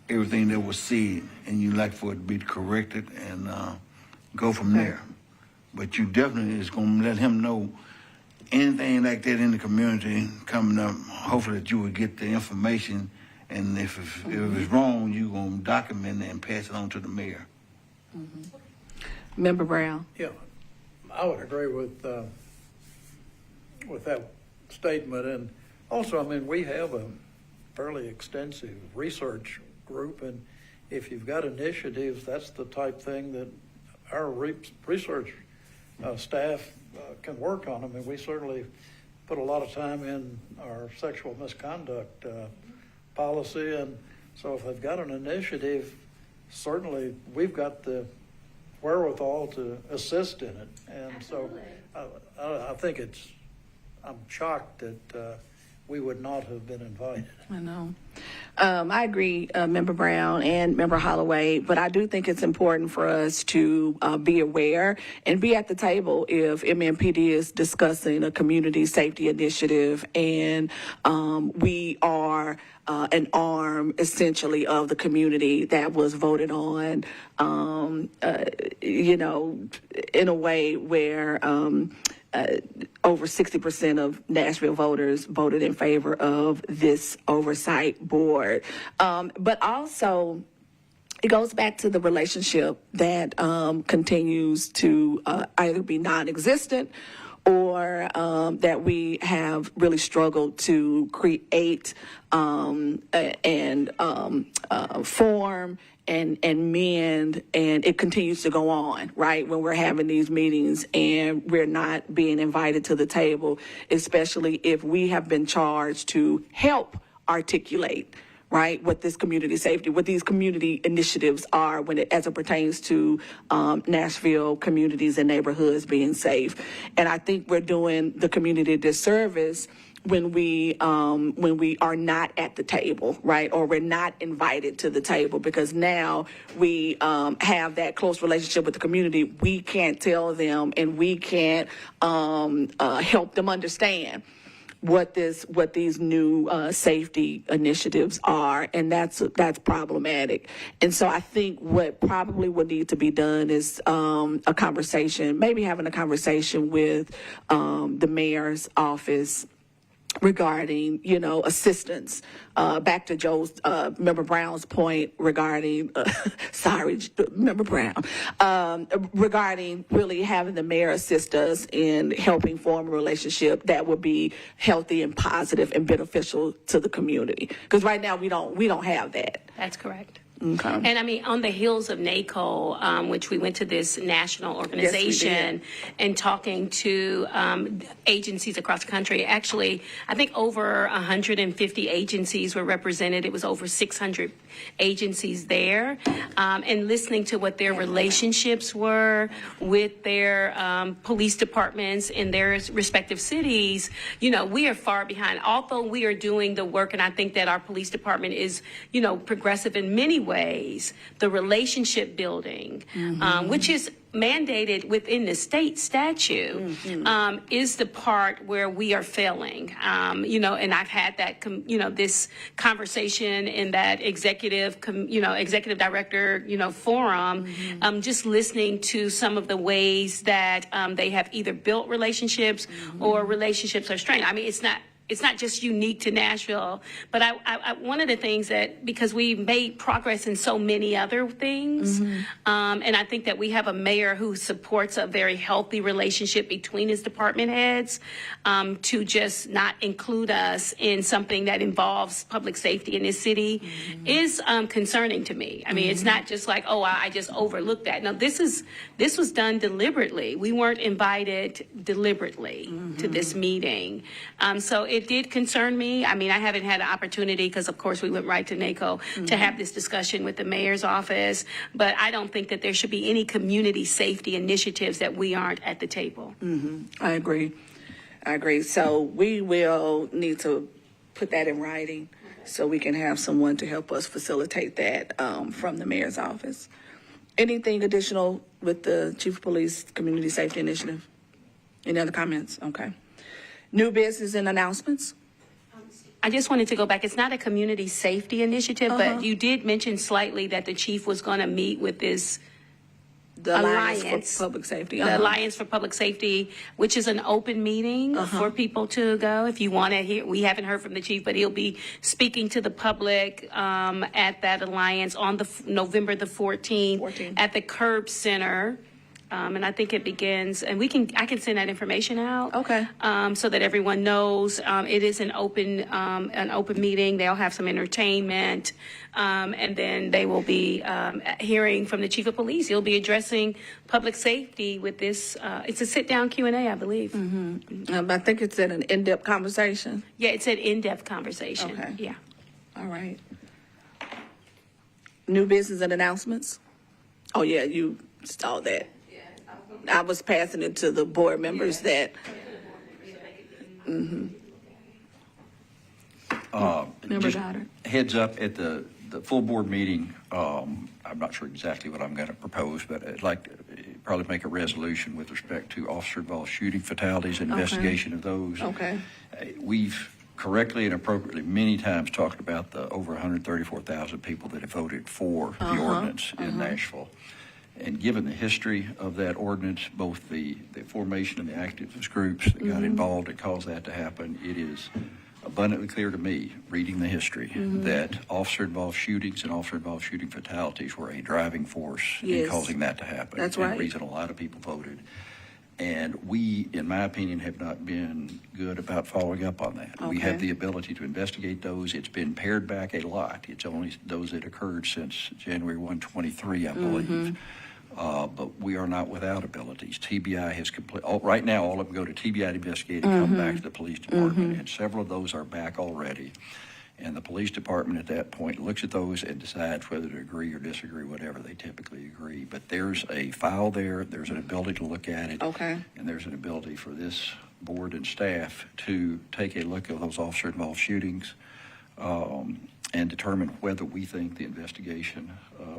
everything that was said, and you'd like for it to be corrected and go from there. But you definitely is going to let him know anything like that in the community coming up. Hopefully that you will get the information, and if it's wrong, you're going to document it and pass it on to the mayor. Member Brown. Yeah, I would agree with that statement. And also, I mean, we have a fairly extensive research group, and if you've got initiatives, that's the type thing that our research staff can work on. I mean, we certainly put a lot of time in our sexual misconduct policy, and so if they've got an initiative, certainly we've got the wherewithal to assist in it. And Absolutely. so I think I'm shocked that we would not have been invited. I know. I agree, Member Brown and Member Holloway, but I do think it's important for us to be aware and be at the table if MMPD is discussing a community safety initiative, and we are an arm, essentially, of the community that was voted on, in a way where over 60% of Nashville voters voted in favor of this oversight board. But also, it goes back to the relationship that continues to either be non-existent or that we have really struggled to create and form and mend, and it continues to go on, right? When we're having these meetings and we're not being invited to the table, especially if we have been charged to help articulate, right, what this community safety, what these community initiatives are as it pertains to Nashville communities and neighborhoods being safe. And I think we're doing the community a disservice when we are not at the table, right, or we're not invited to the table, because now we have that close relationship with the community. We can't tell them, and we can't help them understand what these new safety initiatives are, and that's problematic. And so I think what probably would need to be done is a conversation, maybe having a conversation with the mayor's office regarding, assistance. Back to Member Brown's point regarding, Member Brown, regarding really having the mayor assist us in helping form a relationship that would be healthy and positive and beneficial to the community. Because right now we don't have that. That's correct. Okay. And I mean, on the heels of NACO, which we went to this national organization and talking to agencies across the country. Actually, I think over 150 agencies were represented. It was over 600 agencies there, and listening to what their relationships were with their police departments in their respective cities. We are far behind. Although we are doing the work, and I think that our police department is, progressive in many ways, the relationship building, which is mandated within the state statute, is the part where we are failing. And I've had that, this conversation in that executive director, forum, just listening to some of the ways that they have either built relationships or relationships are strained. I mean, it's not just unique to Nashville, but I one of the things that, because we've made progress in so many other things, and I think that we have a mayor who supports a very healthy relationship between his department heads, to just not include us in something that involves public safety in this city is concerning to me. I mean, it's not just like, I just overlooked that. No, this was done deliberately. We weren't invited deliberately to this meeting. So it did concern me. I mean, I haven't had an opportunity, because of course we went right to NACO, to have this discussion with the mayor's office, but I don't think that there should be any community safety initiatives that we aren't at the table. I agree. So we will need to put that in writing so we can have someone to help us facilitate that from the mayor's office. Anything additional with the Chief of Police Community Safety Initiative? Any other comments? Okay. New business and announcements? I just wanted to go back. It's not a community safety initiative, but you did mention slightly that the chief was going to meet with this The Alliance. Alliance for Public Safety. the Alliance for Public Safety, which is an open meeting for people to go. If you want to hear, we haven't heard from the chief, but he'll be speaking to the public at that Alliance on the November the 14th at the Curb Center. And I think it begins, and I can send that information out. Okay. So that everyone knows, it is an open meeting. They'll have some entertainment, and then they will be hearing from the chief of police. He'll be addressing public safety with this. It's a sit-down Q&A, I believe. I think it's an in-depth conversation. Yeah, it's an in-depth conversation. Okay. Yeah. All right. New business and announcements? Oh, yeah, you saw that. I was passing it to the board members that. Member Just Goddard. heads up at the full board meeting. I'm not sure exactly what I'm going to propose, but I'd like to probably make a resolution with respect to officer-involved shooting fatalities and investigation of those. Okay. We've correctly and appropriately many times talked about the over 134,000 people that have voted for the ordinance in Nashville. And given the history of that ordinance, both the formation of the activist groups that got involved and caused that to happen, it is abundantly clear to me, reading the history, that officer-involved shootings and officer-involved shooting fatalities were a driving force in causing that to happen. That's and right. the reason a lot of people voted. And we, in my opinion, have not been good about following up on that. We have the ability to investigate those. It's been pared back a lot. It's only those that occurred since January 123, I believe. But we are not without abilities. TBI has right now, all of them go to TBI to investigate and come back to the police department. And several of those are back already. And the police department at that point looks at those and decides whether to agree or disagree, whatever. They typically agree. But there's a file there. There's an ability to look at it. Okay. And there's an ability for this board and staff to take a look at those officer-involved shootings and determine whether we think the investigation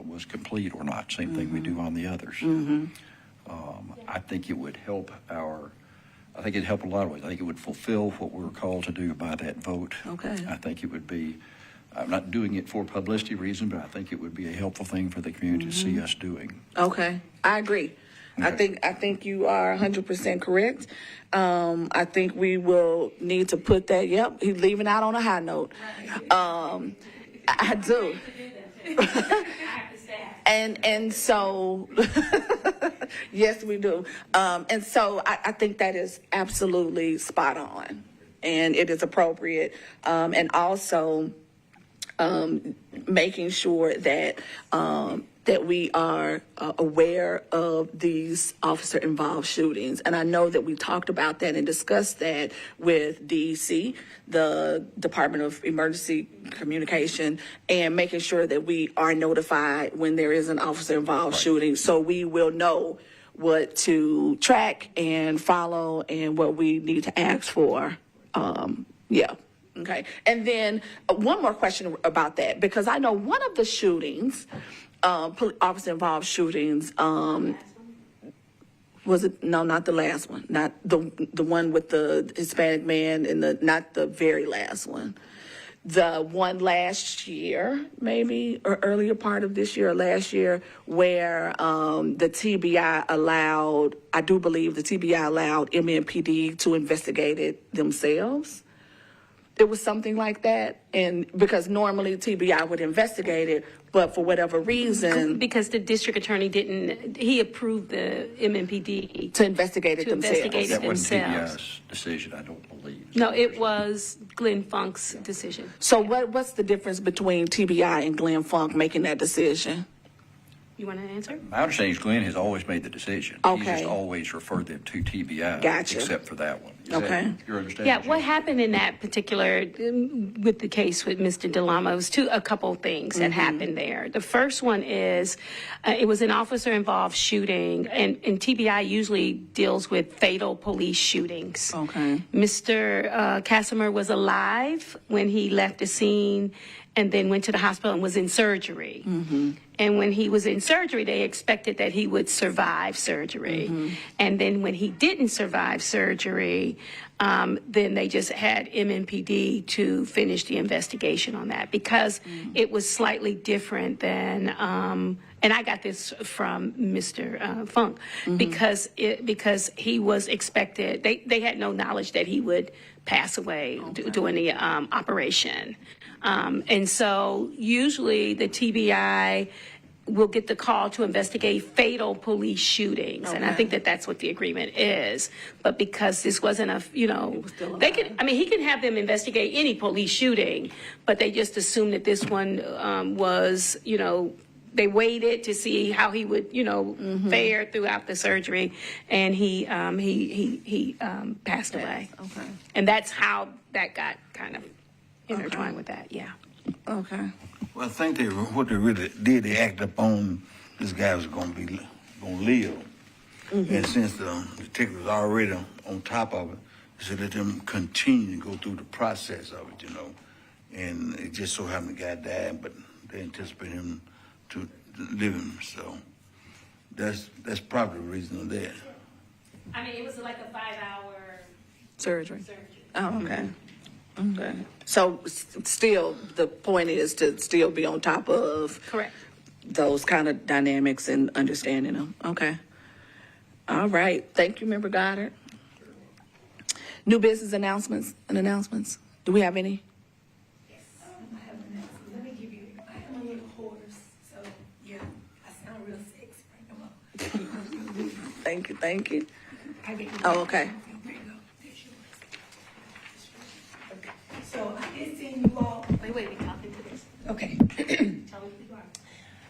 was complete or not. Same thing we do on the others. I think it would help I think it'd help in a lot of ways. I think it would fulfill what we were called to do by that vote. Okay. I think it would be, I'm not doing it for publicity reason, but I think it would be a helpful thing for the community to see us doing. Okay, I agree. Okay. I think you are 100% correct. I think we will need to put that. Yep, he's leaving out on a high note. I do. And so, yes, we do. And so I think that is absolutely spot on, and it is appropriate. And also making sure that that we are aware of these officer-involved shootings. And I know that we talked about that and discussed that with DEC, the Department of Emergency Communication, and making sure that we are notified when there is an officer-involved shooting, so we will know what to track and follow and what we need to ask for. Okay. And then one more question about that, because I know one of the shootings, officer-involved shootings, was it? No, not the last one. Not the one with the Hispanic man, and not the very last one. The one last year, maybe, or earlier part of this year or last year, where the TBI allowed, I do believe the TBI allowed MNPD to investigate it themselves. It was something like that, and because normally TBI would investigate it, but for whatever reason, Because the district attorney he approved the MNPD to investigate it to themselves. investigate That it wasn't themselves. TBI's decision, I don't believe. No, it was Glenn Funk's decision. So what's the difference between TBI and Glenn Funk making that decision? You want to answer? My understanding is Glenn has always made the decision. Okay. He's just always referred them to TBI. Gotcha. Except for that one. Is Okay. that your understanding? Yeah, what Jim? happened in that particular, with the case with Mr. DeLamo, was a couple of things that happened there. The first one is, it was an officer-involved shooting, and TBI usually deals with fatal police shootings. Okay. Mr. Casimir was alive when he left the scene and then went to the hospital and was in surgery. And when he was in surgery, they expected that he would survive surgery. And then when he didn't survive surgery, then they just had MMPD to finish the investigation on that because it was slightly different than, and I got this from Mr. Funk, because he was expected, they had no knowledge that he would pass away during the operation. And so usually the TBI will get the call to investigate fatal police shootings. And I think that that's what the agreement is. But because this wasn't they could, he can have them investigate any police shooting, but they just assumed that this one was, they waited to see how he would, fare throughout the surgery, and he passed away. Okay. And that's how that got kind of intertwined with that. Yeah. Okay. Well, I think what they really did, they acted upon this guy was going to live. And since the detective was already on top of it, they should let them continue to go through the process of it, And it just so happened the guy died, but they anticipate him to live him. So that's probably the reason of that. It was like a 5-hour Surgery. surgery. Oh, okay. Okay. So still, the point is to still be on top of Correct. those kind of dynamics and understanding them. Okay. All right. Thank you, Member Goddard. New business announcements. Do we have any? Let me give you, I am a little hoarse, so yeah, I sound real sexy right now. Thank you. Oh, okay. There you go. There's yours. Okay. So I did send you all. Wait, we talking to this. Okay. Tell me who you are.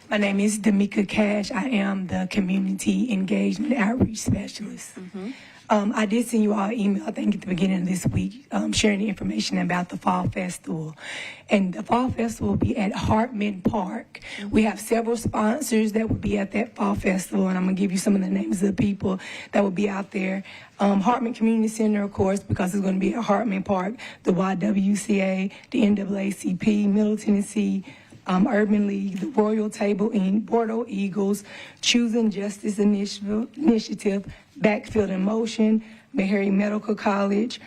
My name is Damika Cash. I am the Community Engagement Outreach Specialist. I did send you all an email, I think, at the beginning of this week, sharing the information about the Fall Festival. And the Fall Festival will be at Hartman Park. We have several sponsors that will be at that Fall Festival, and I'm going to give you some of the names of the people that will be out there. Hartman Community Center, of course, because it's going to be at Hartman Park, the YWCA, the NAACP, Middle Tennessee, Urban League, the Royal Table Inc., Bordeaux Eagles, Choosing Justice Initiative, Backfield in Motion, Meharry Medical College,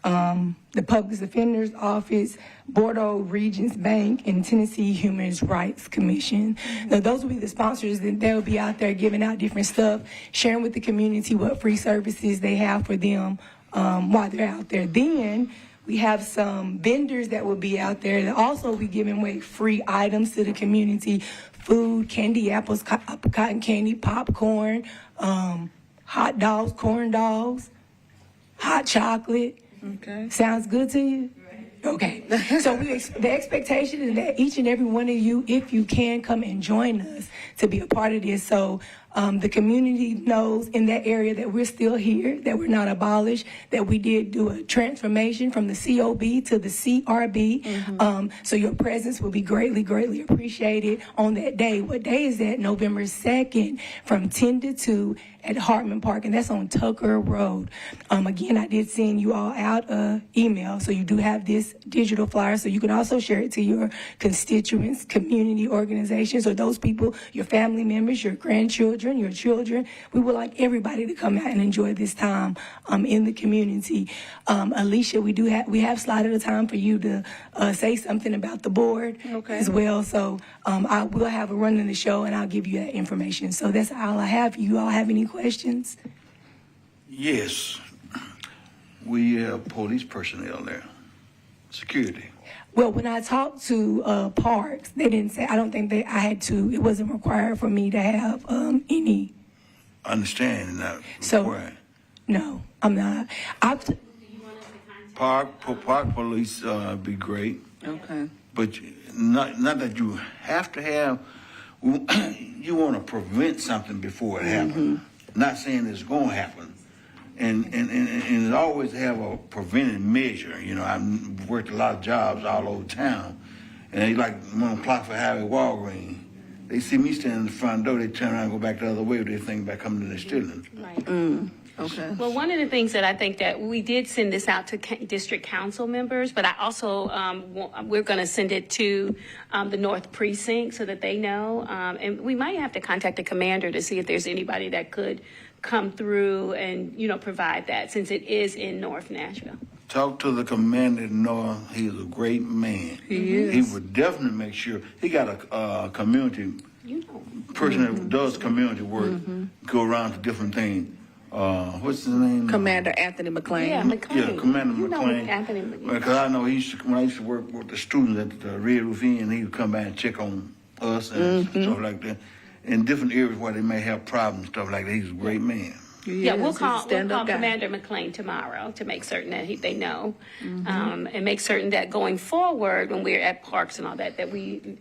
the Public Defender's Office, Bordeaux Regions Bank, and Tennessee Human Rights Commission. Now, those will be the sponsors, and they'll be out there giving out different stuff, sharing with the community what free services they have for them while they're out there. Then we have some vendors that will be out there that also will be giving away free items to the community: food, candy apples, cotton candy, popcorn, hot dogs, corn dogs, hot chocolate. Okay. Sounds good to you? Okay. So the expectation is that each and every one of you, if you can, come and join us to be a part of this. So the community knows in that area that we're still here, that we're not abolished, that we did do a transformation from the COB to the CRB. So your presence will be greatly, greatly appreciated on that day. What day is that? November 2nd from 10 to 2 at Hartman Park, and that's on Tucker Road. Again, I did send you all out an email, so you do have this digital flyer, so you can also share it to your constituents, community organizations, or those people, your family members, your grandchildren, your children. We would like everybody to come out and enjoy this time in the community. Alicia, we have slotted a time for you to say something about the board as well. So I will have a run in the show, and I'll give you that information. So that's all I have. You all have any questions? Yes. We have police personnel there. Security. Well, when I talked to Parks, they didn't say, I don't think I had to, it wasn't required for me to have any. Understand, not So, required. no, I'm not. Park police be great, Okay. but not that you have to have. You want to prevent something before it happens. Not saying it's going to happen, and it always have a preventive measure. I've worked a lot of jobs all over town, and they like 1 o'clock for Highway Walgreens. They see me standing in the front door, they turn around and go back the other way. They think about coming to the stealing. Right. Okay. Well, one of the things that I think that we did send this out to district council members, but I also, we're going to send it to the North Precinct so that they know. And we might have to contact the commander to see if there's anybody that could come through and, provide that, since it is in North Nashville. Talk to the commander in North. He's a great man. He is. He would definitely make sure he got a community person that does community work. Go around to different things. What's his name? Commander Anthony McLean. Yeah, McLean. Yeah, Commander You know McLean. Anthony McLean. Because I know when I used to work with the students at the Red Roof Inn, he would come by and check on us and stuff like that. In different areas where they may have problems, stuff like that. He's a great man. Yeah, we'll call stand-up guy. Commander McLean tomorrow to make certain that they know, and make certain that going forward when we're at parks and all that, that we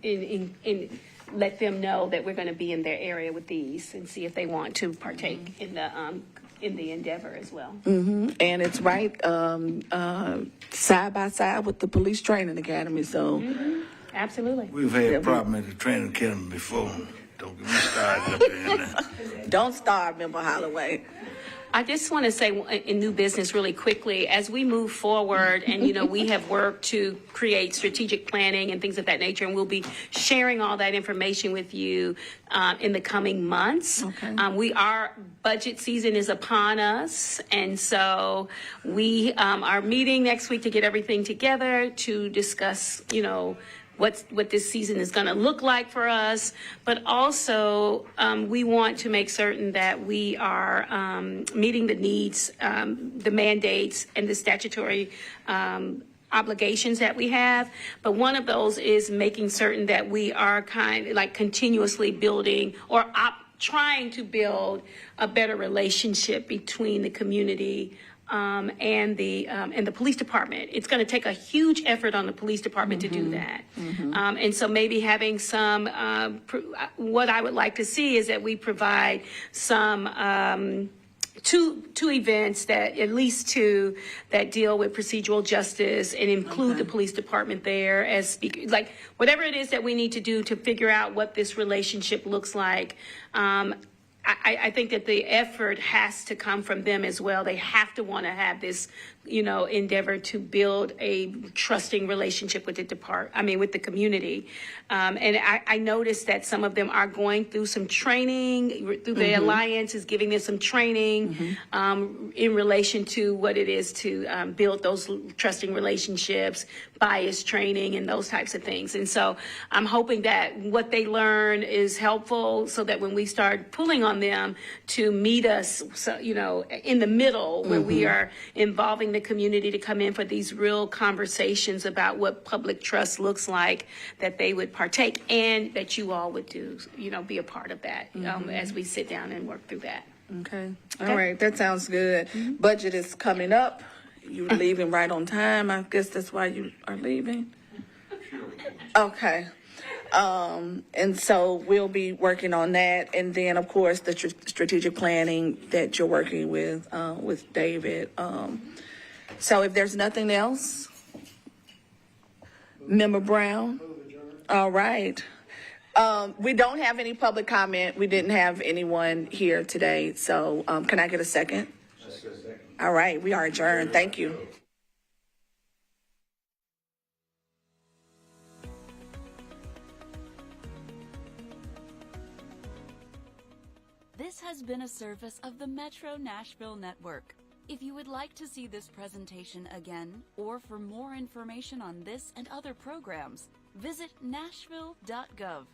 let them know that we're going to be in their area with these and see if they want to partake in the endeavor as well. And it's right side by side with the police training academy. So Absolutely. We've had a problem at the training academy before. Don't get me started up there. don't starve, Member Holloway. I just want to say in new business really quickly, as we move forward and, we have worked to create strategic planning and things of that nature, and we'll be sharing all that information with you in the coming months. Okay. Our budget season is upon us, and so we are meeting next week to get everything together to discuss, what this season is going to look like for us, but also we want to make certain that we are meeting the needs, the mandates, and the statutory obligations that we have. But one of those is making certain that we are continuously building or trying to build a better relationship between the community and the police department. It's going to take a huge effort on the police department to do that. And so maybe having some, what I would like to see is that we provide some, two events, that at least two, that deal with procedural justice and include the police department there as speakers, like whatever it is that we need to do to figure out what this relationship looks like. I think that the effort has to come from them as well. They have to want to have this, endeavor to build a trusting relationship with with the community. And I noticed that some of them are going through some training through the Alliance is giving them some training in relation to what it is to build those trusting relationships, bias training, and those types of things. And so I'm hoping that what they learn is helpful so that when we start pulling on them to meet us, in the middle where we are involving the community to come in for these real conversations about what public trust looks like, that they would partake and that you all would do, be a part of that as we sit down and work through that. Okay. All right. That sounds good. Budget is coming up. You're leaving right on time. I guess that's why you are leaving. Okay. And so we'll be working on that. And then, of course, the strategic planning that you're working with David. So if there's nothing else, Member Brown? All right. We don't have any public comment. We didn't have anyone here today. So can I get a second? All right. We are adjourned. Thank you. This has been a service of the Metro Nashville Network. If you would like to see this presentation again, or for more information on this and other programs, visit nashville.gov.